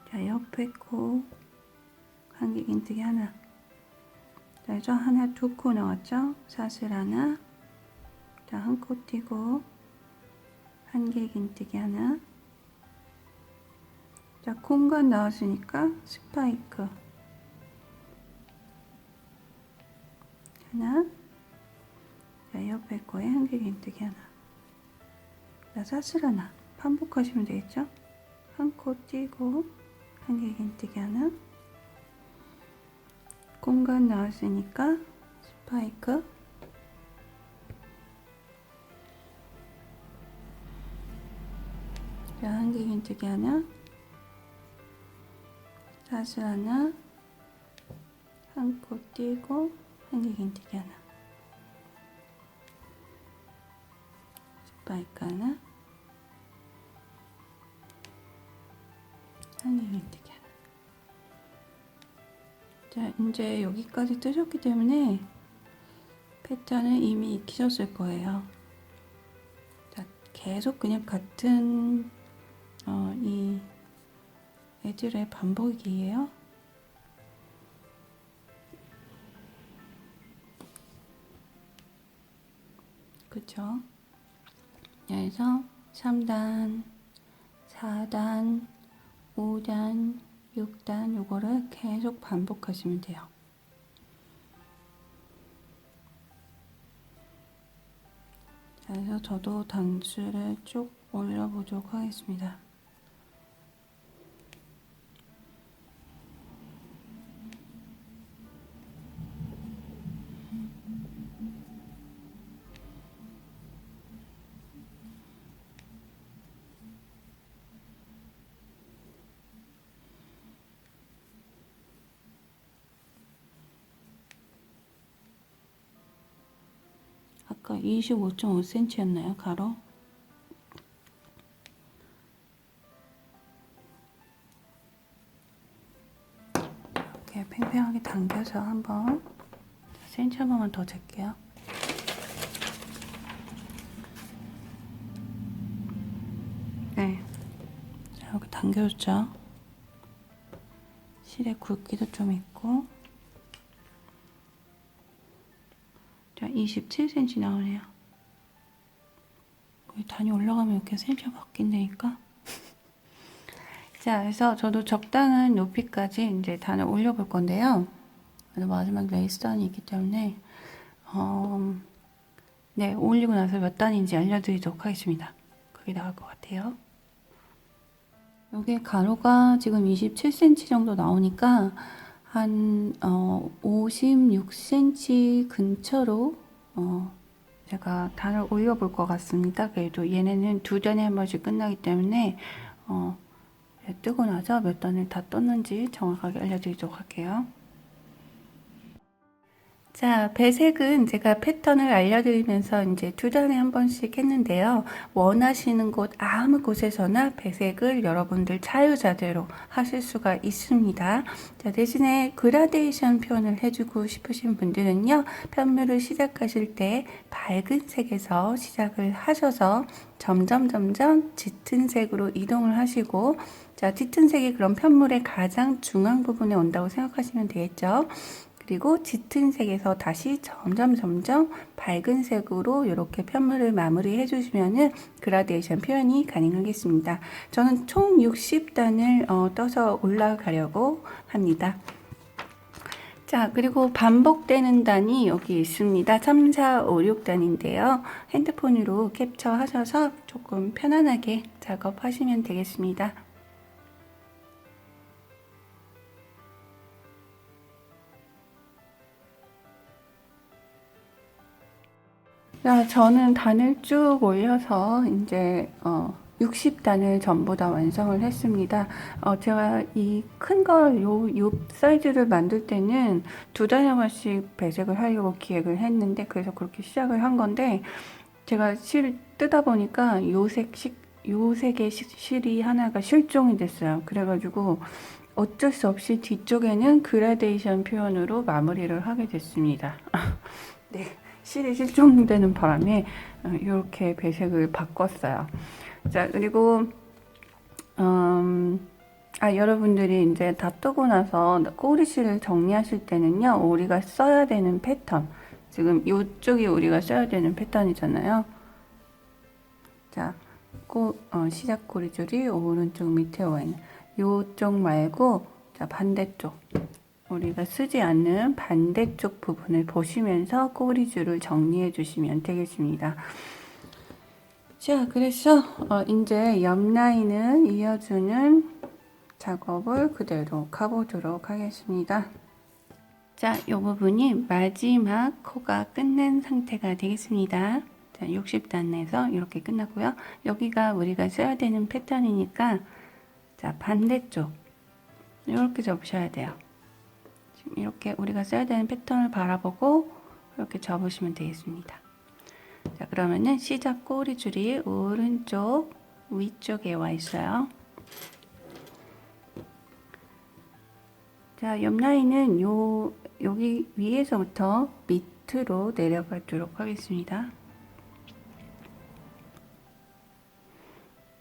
자, 옆에 코 한길긴뜨기 하나. 자, 그래서 하나 두 코 넣었죠. 사슬 하나, 자, 한 코 띄고 한 개 긴뜨기 하나. 자, 공간 나왔으니까 스파이크 하나. 자, 옆에 거에 한 개 긴뜨기 하나. 자, 사슬 하나 반복하시면 되겠죠. 한 코 띄고 한 개 긴뜨기 하나. 공간 나왔으니까 스파이크. 자, 한 개 긴뜨기 하나. 사슬 하나. 한 코 띄고 한 개 긴뜨기 하나. 스파이크 하나. 한 개 긴뜨기 하나. 자, 이제 여기까지 뜨셨기 때문에 패턴을 이미 익히셨을 거예요. 자, 계속 그냥 같은 이 애들의 반복이에요. 그쵸? 그래서 3단, 4단, 5단, 6단 요거를 계속 반복하시면 돼요. 자, 그래서 저도 단수를 쭉 올려보도록 하겠습니다. 아까 25.5cm였나요? 가로? 이렇게 팽팽하게 당겨서 한번 센치 한 번만 더 잴게요. 네, 자, 이렇게 당겨줬죠. 실에 굵기도 좀 있고. 자, 27cm 나오네요. 단위 올라가면 이렇게 cm가 바뀐다니까. 자, 그래서 저도 적당한 높이까지 이제 단을 올려볼 건데요. 그래서 마지막 레이스단이 있기 때문에 네, 올리고 나서 몇 단인지 알려드리도록 하겠습니다. 그게 나을 것 같아요. 여기 가로가 지금 27cm 정도 나오니까 한 56cm 근처로 제가 단을 올려볼 것 같습니다. 그래도 얘네는 두 단에 한 번씩 끝나기 때문에 뜨고 나서 몇 단을 다 떴는지 정확하게 알려드리도록 할게요. 자, 배색은 제가 패턴을 알려드리면서 이제 두 단에 한 번씩 했는데요. 원하시는 곳 아무 곳에서나 배색을 여러분들 자유자재로 하실 수가 있습니다. 자, 대신에 그라데이션 표현을 해주고 싶으신 분들은요, 편물을 시작하실 때 밝은 색에서 시작을 하셔서 점점 짙은 색으로 이동을 하시고, 자, 짙은 색이 그럼 편물의 가장 중앙 부분에 온다고 생각하시면 되겠죠. 그리고 짙은 색에서 다시 점점 밝은 색으로 이렇게 편물을 마무리해 주시면은 그라데이션 표현이 가능하겠습니다. 저는 총 60단을 떠서 올라가려고 합니다. 자, 그리고 반복되는 단이 여기 있습니다. 3, 4, 5, 6단인데요. 핸드폰으로 캡처하셔서 조금 편안하게 작업하시면 되겠습니다. 자, 저는 단을 쭉 올려서 이제 60단을 전부 다 완성을 했습니다. 제가 이 큰 걸 요 사이즈를 만들 때는 두 단에 한 번씩 배색을 하려고 기획을 했는데, 그래서 그렇게 시작을 한 건데, 제가 실 뜨다 보니까 요 색의 실이 하나가 실종이 됐어요. 그래가지고 어쩔 수 없이 뒤쪽에는 그라데이션 표현으로 마무리를 하게 됐습니다. 네. 실이 실종되는 바람에 이렇게 배색을 바꿨어요. 자, 그리고 여러분들이 이제 다 뜨고 나서 꼬리실을 정리하실 때는요, 우리가 써야 되는 패턴. 지금 이쪽이 우리가 써야 되는 패턴이잖아요. 자, 시작 꼬리줄이 오른쪽 밑에 와 있는 이쪽 말고, 자, 반대쪽. 우리가 쓰지 않는 반대쪽 부분을 보시면서 꼬리줄을 정리해 주시면 되겠습니다. 자, 그래서 이제 옆 라인을 이어주는 작업을 그대로 가보도록 하겠습니다. 자, 이 부분이 마지막 코가 끝난 상태가 되겠습니다. 자, 60단에서 이렇게 끝났고요. 여기가 우리가 써야 되는 패턴이니까, 자, 반대쪽 이렇게 접으셔야 돼요. 지금 이렇게 우리가 써야 되는 패턴을 바라보고 이렇게 접으시면 되겠습니다. 자, 그러면은 시작 꼬리줄이 오른쪽 위쪽에 와 있어요. 자, 옆 라인은 여기 위에서부터 밑으로 내려가도록 하겠습니다.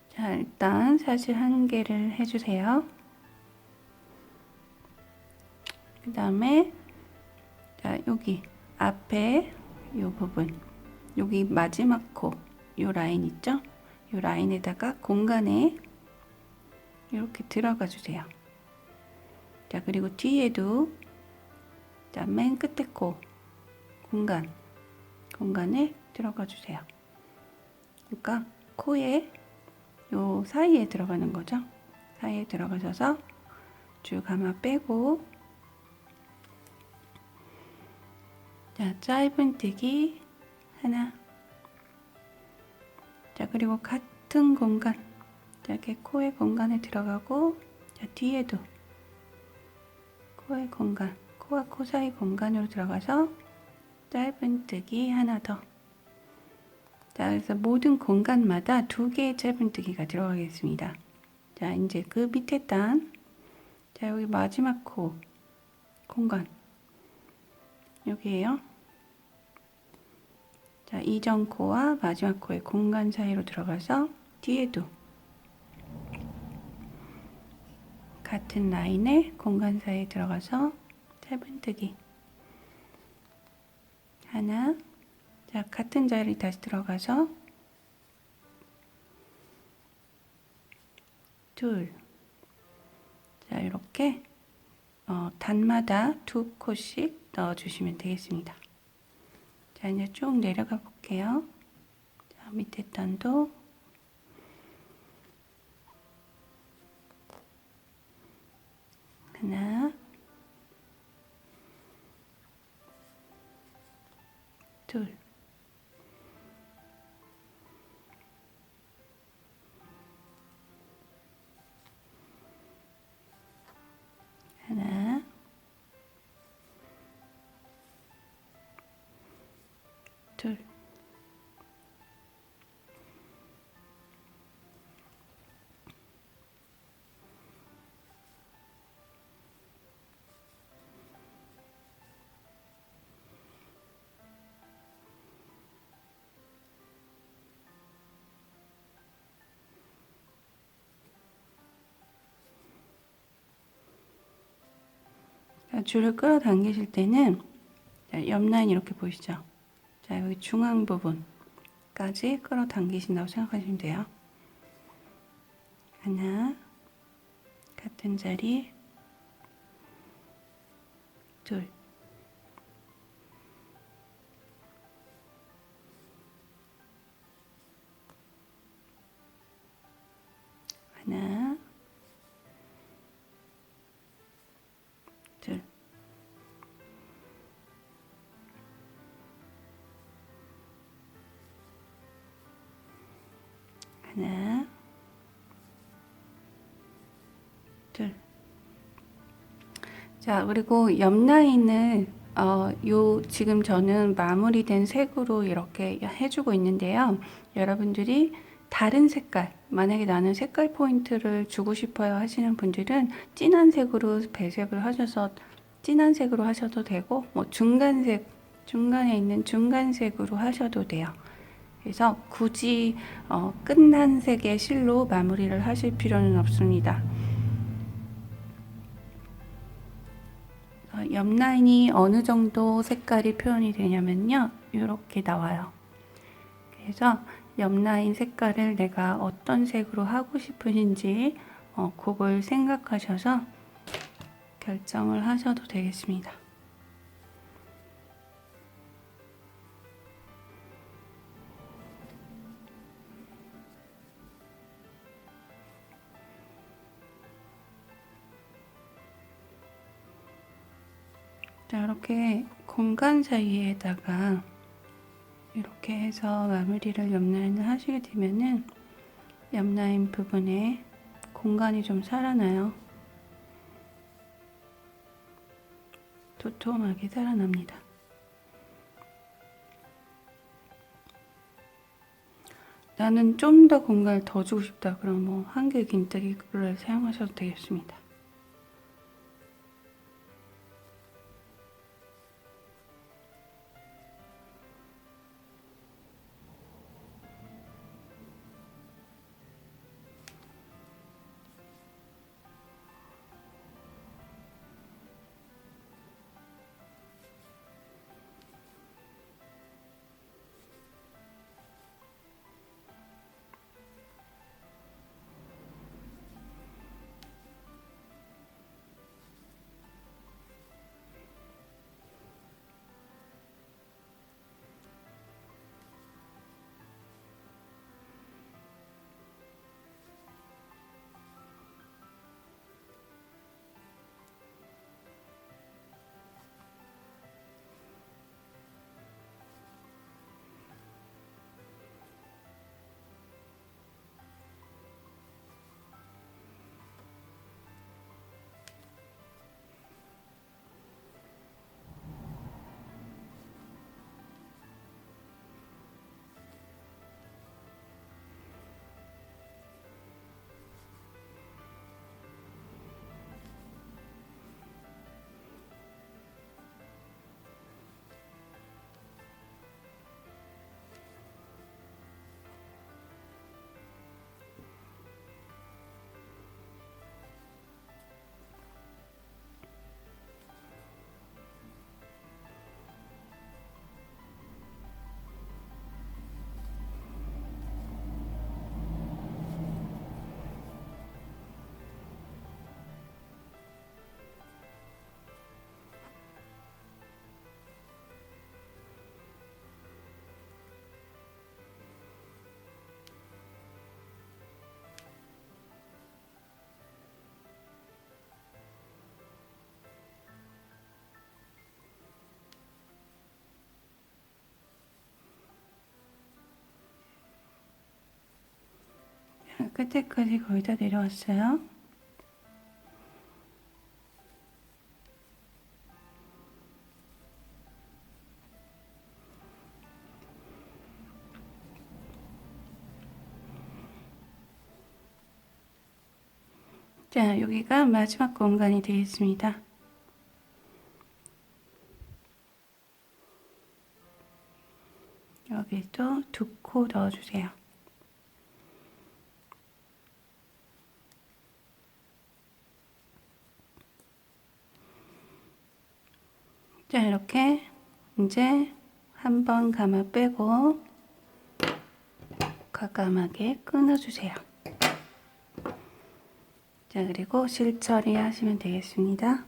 자, 일단 사실 한 개를 해주세요. 그 다음에, 자, 여기 앞에 이 부분, 여기 마지막 코, 이 라인 있죠? 이 라인에다가 공간에 이렇게 들어가 주세요. 자, 그리고 뒤에도, 자, 맨 끝에 코, 공간에 들어가 주세요. 그러니까 코에 요 사이에 들어가는 거죠. 사이에 들어가셔서 쭉 감아 빼고, 자, 짧은뜨기 하나. 자, 그리고 같은 공간, 자, 이렇게 코의 공간에 들어가고, 자, 뒤에도 코의 공간, 코와 코 사이 공간으로 들어가서 짧은뜨기 하나 더. 자, 그래서 모든 공간마다 2개의 짧은뜨기가 들어가겠습니다. 자, 이제 그 밑에 단, 자, 여기 마지막 코 공간, 여기에요. 자, 이전 코와 마지막 코의 공간 사이로 들어가서 뒤에도 같은 라인의 공간 사이에 들어가서 짧은뜨기 하나. 자, 같은 자리 다시 들어가서 둘. 자, 이렇게 단마다 2코씩 넣어주시면 되겠습니다. 자, 이제 쭉 내려가 볼게요. 자, 밑에 단도 하나, 둘, 하나, 둘, 자, 줄을 끌어당기실 때는, 자, 옆 라인 이렇게 보이시죠? 자, 여기 중앙 부분까지 끌어당기신다고 생각하시면 돼요. 하나, 같은 자리, 둘, 하나, 둘, 하나, 둘. 자, 그리고 옆 라인을 지금 저는 마무리된 색으로 이렇게 해주고 있는데요. 여러분들이 다른 색깔, 만약에 나는 색깔 포인트를 주고 싶어요 하시는 분들은 진한 색으로 배색을 하셔서 진한 색으로 하셔도 되고, 뭐 중간색, 중간에 있는 중간색으로 하셔도 돼요. 그래서 굳이 끝난 색의 실로 마무리를 하실 필요는 없습니다. 옆 라인이 어느 정도 색깔이 표현이 되냐면요. 이렇게 나와요. 그래서 옆 라인 색깔을 내가 어떤 색으로 하고 싶으신지 그걸 생각하셔서 결정을 하셔도 되겠습니다. 자, 이렇게 공간 사이에다가 이렇게 해서 마무리를 옆 라인을 하시게 되면은 옆 라인 부분에 공간이 좀 살아나요. 도톰하게 살아납니다. 나는 좀 더 공간을 더 주고 싶다. 그럼 뭐 한길 긴뜨기를 사용하셔도 되겠습니다. 끝에까지 거의 다 내려왔어요. 자, 여기가 마지막 공간이 되겠습니다. 여기도 2코 넣어주세요. 자, 이렇게 이제 한번 감아 빼고 과감하게 끊어주세요. 자, 그리고 실처리 하시면 되겠습니다.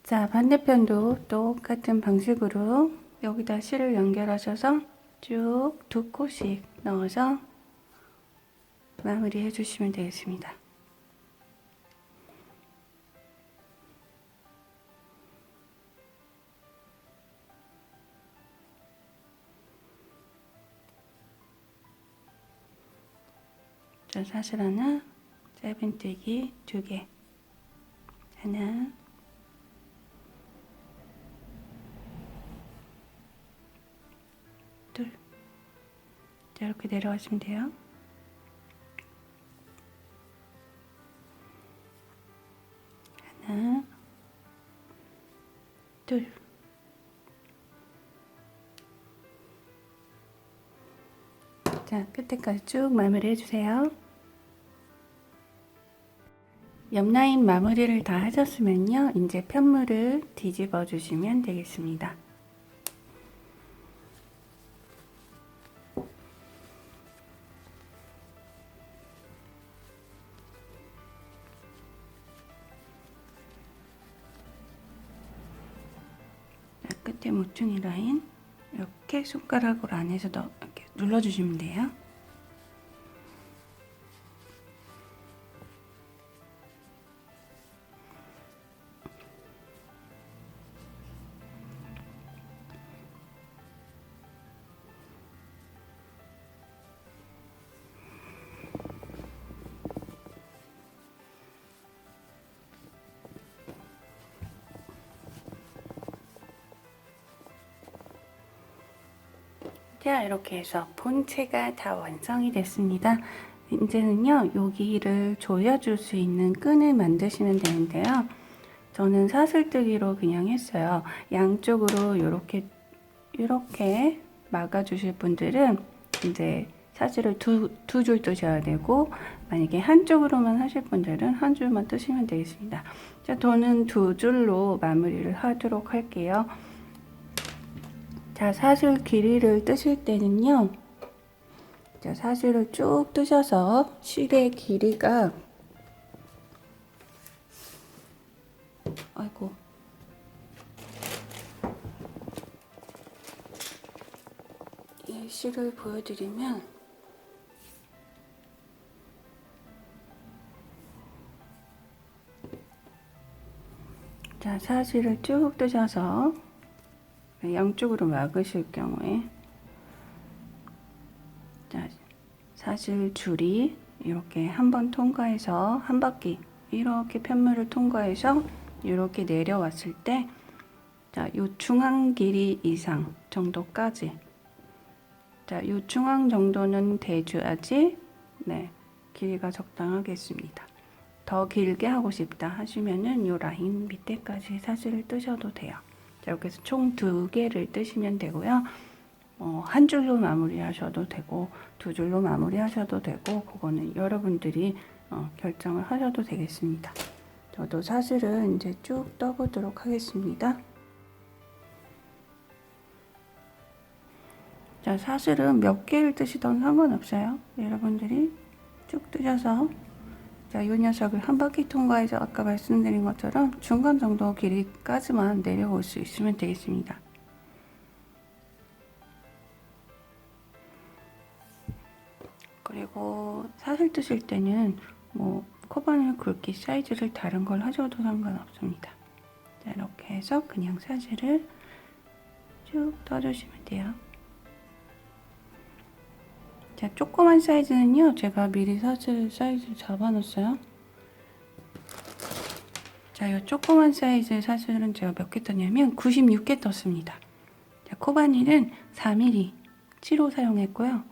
자, 반대편도 똑같은 방식으로 여기다 실을 연결하셔서 쭉 2코씩 넣어서 마무리 해주시면 되겠습니다. 자, 사슬 하나, 짧은뜨기 2개. 하나, 둘. 자, 이렇게 내려가시면 돼요. 하나, 둘. 자, 끝에까지 쭉 마무리 해주세요. 옆 라인 마무리를 다 하셨으면요, 이제 편물을 뒤집어 주시면 되겠습니다. 자, 끝에 모퉁이 라인 이렇게 손가락으로 안에서 이렇게 눌러주시면 돼요. 자, 이렇게 해서 본체가 다 완성이 됐습니다. 이제는요, 여기를 조여줄 수 있는 끈을 만드시면 되는데요. 저는 사슬뜨기로 그냥 했어요. 양쪽으로 이렇게 막아주실 분들은 이제 사슬을 두 줄 뜨셔야 되고, 만약에 한쪽으로만 하실 분들은 한 줄만 뜨시면 되겠습니다. 자, 저는 두 줄로 마무리를 하도록 할게요. 자, 사슬 길이를 뜨실 때는요, 자, 사슬을 쭉 뜨셔서 실의 길이가, 아이고, 이 실을 보여드리면, 자, 사슬을 쭉 뜨셔서 양쪽으로 막으실 경우에, 자, 사슬 줄이 이렇게 한번 통과해서 한 바퀴 이렇게 편물을 통과해서 이렇게 내려왔을 때, 자, 요 중앙 길이 이상 정도까지, 자, 요 중앙 정도는 돼줘야지, 네, 길이가 적당하겠습니다. 더 길게 하고 싶다 하시면은 요 라인 밑에까지 사슬을 뜨셔도 돼요. 자, 이렇게 해서 총 2개를 뜨시면 되고요. 한 줄로 마무리 하셔도 되고, 두 줄로 마무리 하셔도 되고, 그거는 여러분들이 결정을 하셔도 되겠습니다. 저도 사슬은 이제 쭉 떠보도록 하겠습니다. 자, 사슬은 몇 개를 뜨시던 상관없어요. 여러분들이 쭉 뜨셔서, 자, 이 녀석을 한 바퀴 통과해서 아까 말씀드린 것처럼 중간 정도 길이까지만 내려올 수 있으면 되겠습니다. 그리고 사슬 뜨실 때는 뭐 코바늘 굵기 사이즈를 다른 걸 하셔도 상관없습니다. 자, 이렇게 해서 그냥 사슬을 쭉 떠주시면 돼요. 자, 조그만 사이즈는요, 제가 미리 사슬 사이즈 잡아놨어요. 자, 이 조그만 사이즈 사슬은 제가 몇 개 떴냐면 96개 떴습니다. 자, 코바늘은 4mm 7호 사용했고요.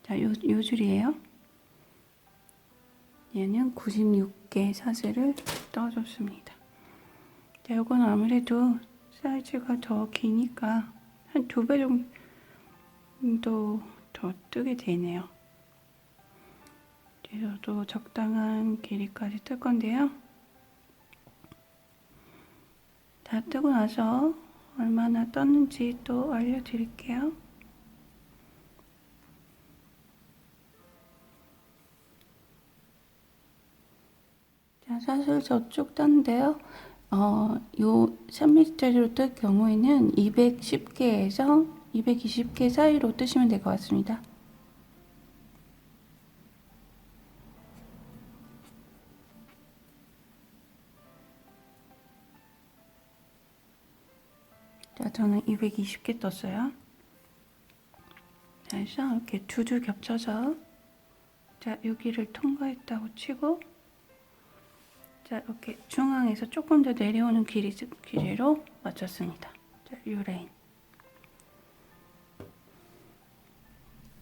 자, 요 줄이에요. 얘는 96개 사슬을 떠줬습니다. 자, 요건 아무래도 사이즈가 더 기니까 한 2배 정도 더 뜨게 되네요. 저도 적당한 길이까지 뜰 건데요. 다 뜨고 나서 얼마나 떴는지 또 알려드릴게요. 자, 사실 저쪽 떴는데요. 요 3mm짜리로 뜰 경우에는 210개에서 220개 사이로 뜨시면 될 것 같습니다. 자, 저는 220개 떴어요. 자, 그래서 이렇게 두 줄 겹쳐서, 자, 여기를 통과했다고 치고, 자, 자, 이렇게 중앙에서 조금 더 내려오는 길이로 맞췄습니다. 자, 이 라인.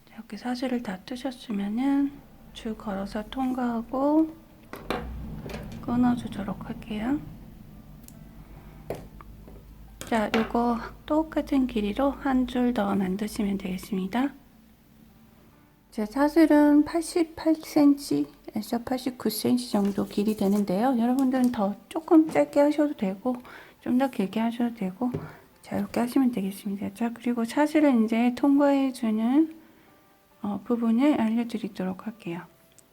자, 이렇게 사슬을 다 뜨셨으면은 줄 걸어서 통과하고 끊어주도록 할게요. 자, 요거 똑같은 길이로 한 줄 더 만드시면 되겠습니다. 제 사슬은 88cm에서 89cm 정도 길이 되는데요. 여러분들은 더 조금 짧게 하셔도 되고 좀 더 길게 하셔도 되고 자, 이렇게 하시면 되겠습니다. 자, 그리고 사슬을 이제 통과해주는 부분을 알려드리도록 할게요.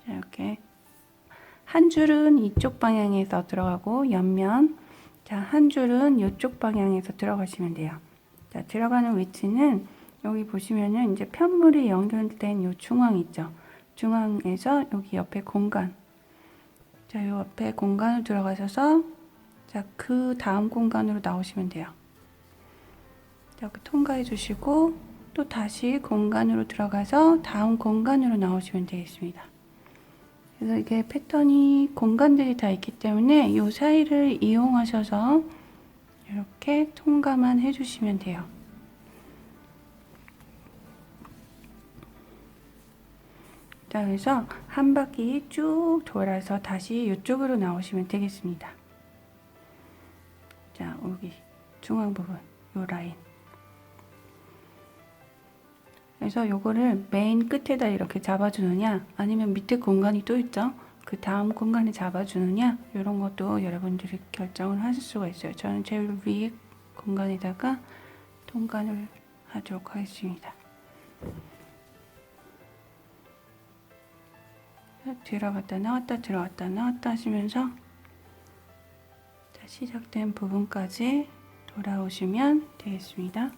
자, 이렇게 한 줄은 이쪽 방향에서 들어가고 옆면, 자, 한 줄은 이쪽 방향에서 들어가시면 돼요. 자, 들어가는 위치는 여기 보시면은 이제 편물이 연결된 요 중앙 있죠. 중앙에서 여기 옆에 공간. 자, 요 옆에 공간으로 들어가셔서 자, 그 다음 공간으로 나오시면 돼요. 자, 이렇게 통과해 주시고 또 다시 공간으로 들어가서 다음 공간으로 나오시면 되겠습니다. 그래서 이게 패턴이 공간들이 다 있기 때문에 이 사이를 이용하셔서 이렇게 통과만 해주시면 돼요. 자, 그래서 한 바퀴 쭉 돌아서 다시 이쪽으로 나오시면 되겠습니다. 자, 여기 중앙 부분, 요 라인. 그래서 요거를 메인 끝에다 이렇게 잡아주느냐, 아니면 밑에 공간이 또 있죠? 그 다음 공간에 잡아주느냐, 이런 것도 여러분들이 결정을 하실 수가 있어요. 저는 제일 위에 공간에다가 통과를 하도록 하겠습니다. 들어갔다 나왔다 들어갔다 나왔다 하시면서 자, 시작된 부분까지 돌아오시면 되겠습니다.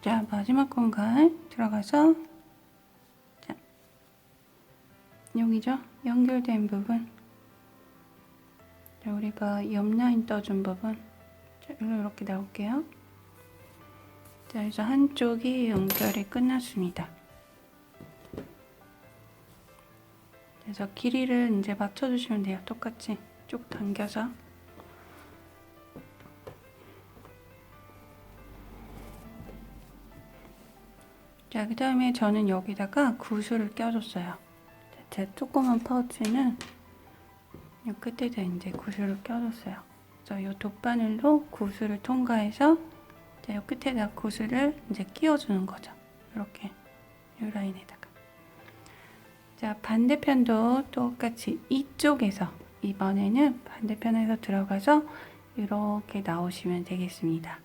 자, 마지막 공간 들어가서 자, 여기죠? 연결된 부분. 자, 우리가 옆 라인 떠준 부분. 자, 이렇게 나올게요. 자, 그래서 한쪽이 연결이 끝났습니다. 그래서 길이를 이제 맞춰주시면 돼요. 똑같이 쭉 당겨서. 자, 그 다음에 저는 여기다가 구슬을 껴줬어요. 제 조그만 파우치는 이 끝에다 이제 구슬을 껴줬어요. 그래서 이 돗바늘로 구슬을 통과해서 이 끝에다 구슬을 이제 끼워주는 거죠. 이렇게 이 라인에다가. 자, 반대편도 똑같이 이쪽에서 이번에는 반대편에서 들어가서 이렇게 나오시면 되겠습니다.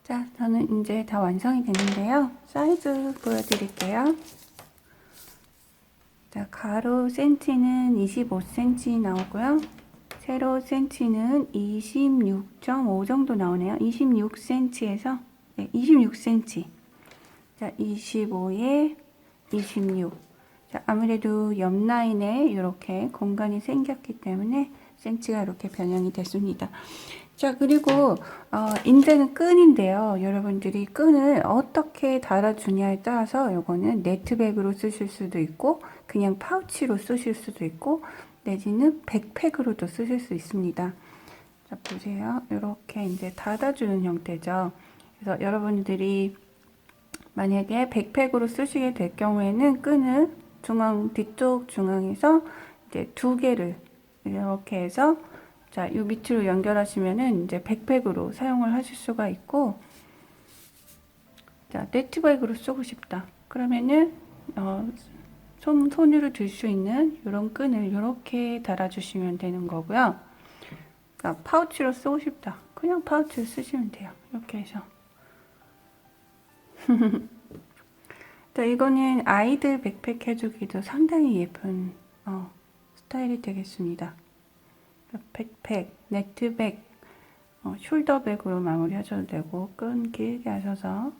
자, 저는 이제 다 완성이 됐는데요. 사이즈 보여드릴게요. 자, 가로 센치는 25cm 나오고요. 세로 센치는 26.5 정도 나오네요. 26cm에서 네, 26cm. 자, 25에 26. 자, 아무래도 옆 라인에 이렇게 공간이 생겼기 때문에 센치가 이렇게 변형이 됐습니다. 자, 그리고 이제는 끈인데요. 여러분들이 끈을 어떻게 달아주냐에 따라서 이거는 네트백으로 쓰실 수도 있고 그냥 파우치로 쓰실 수도 있고 내지는 백팩으로도 쓰실 수 있습니다. 자, 보세요. 이렇게 이제 닫아주는 형태죠. 그래서 여러분들이 만약에 백팩으로 쓰시게 될 경우에는 끈을 뒤쪽 중앙에서 이제 두 개를 이렇게 해서 자, 이 밑으로 연결하시면은 이제 백팩으로 사용을 하실 수가 있고, 자, 네트백으로 쓰고 싶다. 그러면은, 손으로 들 수 있는 이런 끈을 이렇게 달아주시면 되는 거고요. 그러니까 파우치로 쓰고 싶다. 그냥 파우치로 쓰시면 돼요. 이렇게 해서. 자, 이거는 아이들 백팩 해주기도 상당히 예쁜 스타일이 되겠습니다. 백팩, 네트백, 숄더백으로 마무리 하셔도 되고 끈 길게 하셔서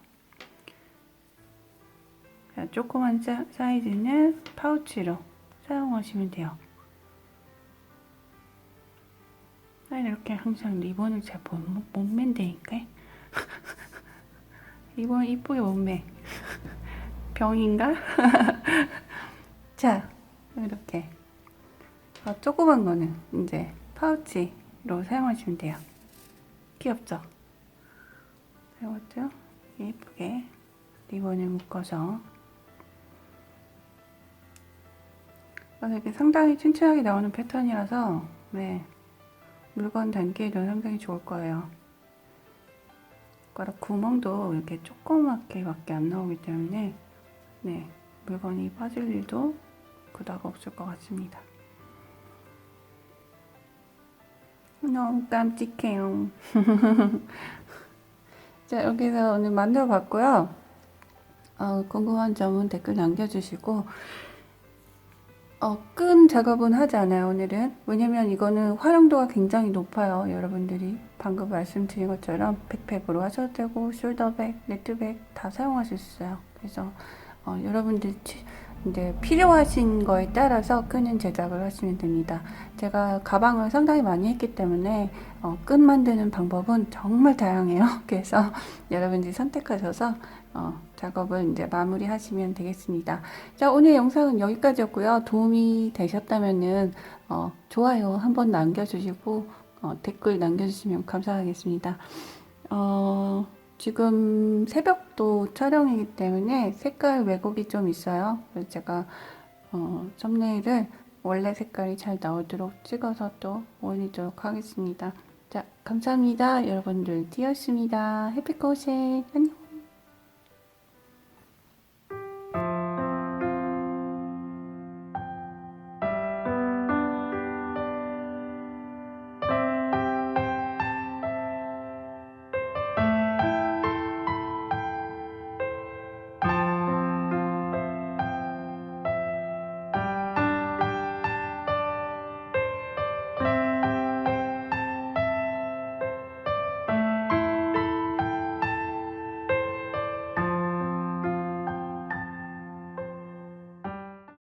조그만 사이즈는 파우치로 사용하시면 돼요. 이렇게 항상 리본을 잘 못 맨다니까. 리본 이쁘게 못 매. 병인가? 자, 이렇게 조그만 거는 이제 파우치로 사용하시면 돼요. 귀엽죠? 이것도 예쁘게 리본을 묶어서 이렇게 상당히 튼튼하게 나오는 패턴이라서 네, 물건 담기에도 상당히 좋을 거예요. 가락 구멍도 이렇게 조그맣게 밖에 안 나오기 때문에 네, 물건이 빠질 일도 그다가 없을 것 같습니다. 너무 깜찍해요. 자, 여기서 오늘 만들어 봤고요. 궁금한 점은 댓글 남겨주시고 끈 작업은 하지 않아요, 오늘은. 왜냐면 이거는 활용도가 굉장히 높아요. 여러분들이 방금 말씀드린 것처럼 백팩으로 하셔도 되고 숄더백, 네트백 다 사용하실 수 있어요. 그래서 여러분들 이제 필요하신 거에 따라서 끈은 제작을 하시면 됩니다. 제가 가방을 상당히 많이 했기 때문에 끈 만드는 방법은 정말 다양해요. 그래서 여러분들이 선택하셔서 작업을 이제 마무리 하시면 되겠습니다. 자, 오늘 영상은 여기까지였고요. 도움이 되셨다면은 좋아요 한번 남겨주시고 댓글 남겨주시면 감사하겠습니다. 지금 새벽도 촬영이기 때문에 색깔 왜곡이 좀 있어요. 그래서 제가 썸네일을 원래 색깔이 잘 나오도록 찍어서 또 올리도록 하겠습니다. 자, 감사합니다. 여러분들 띄었습니다. 해피코셋 안녕.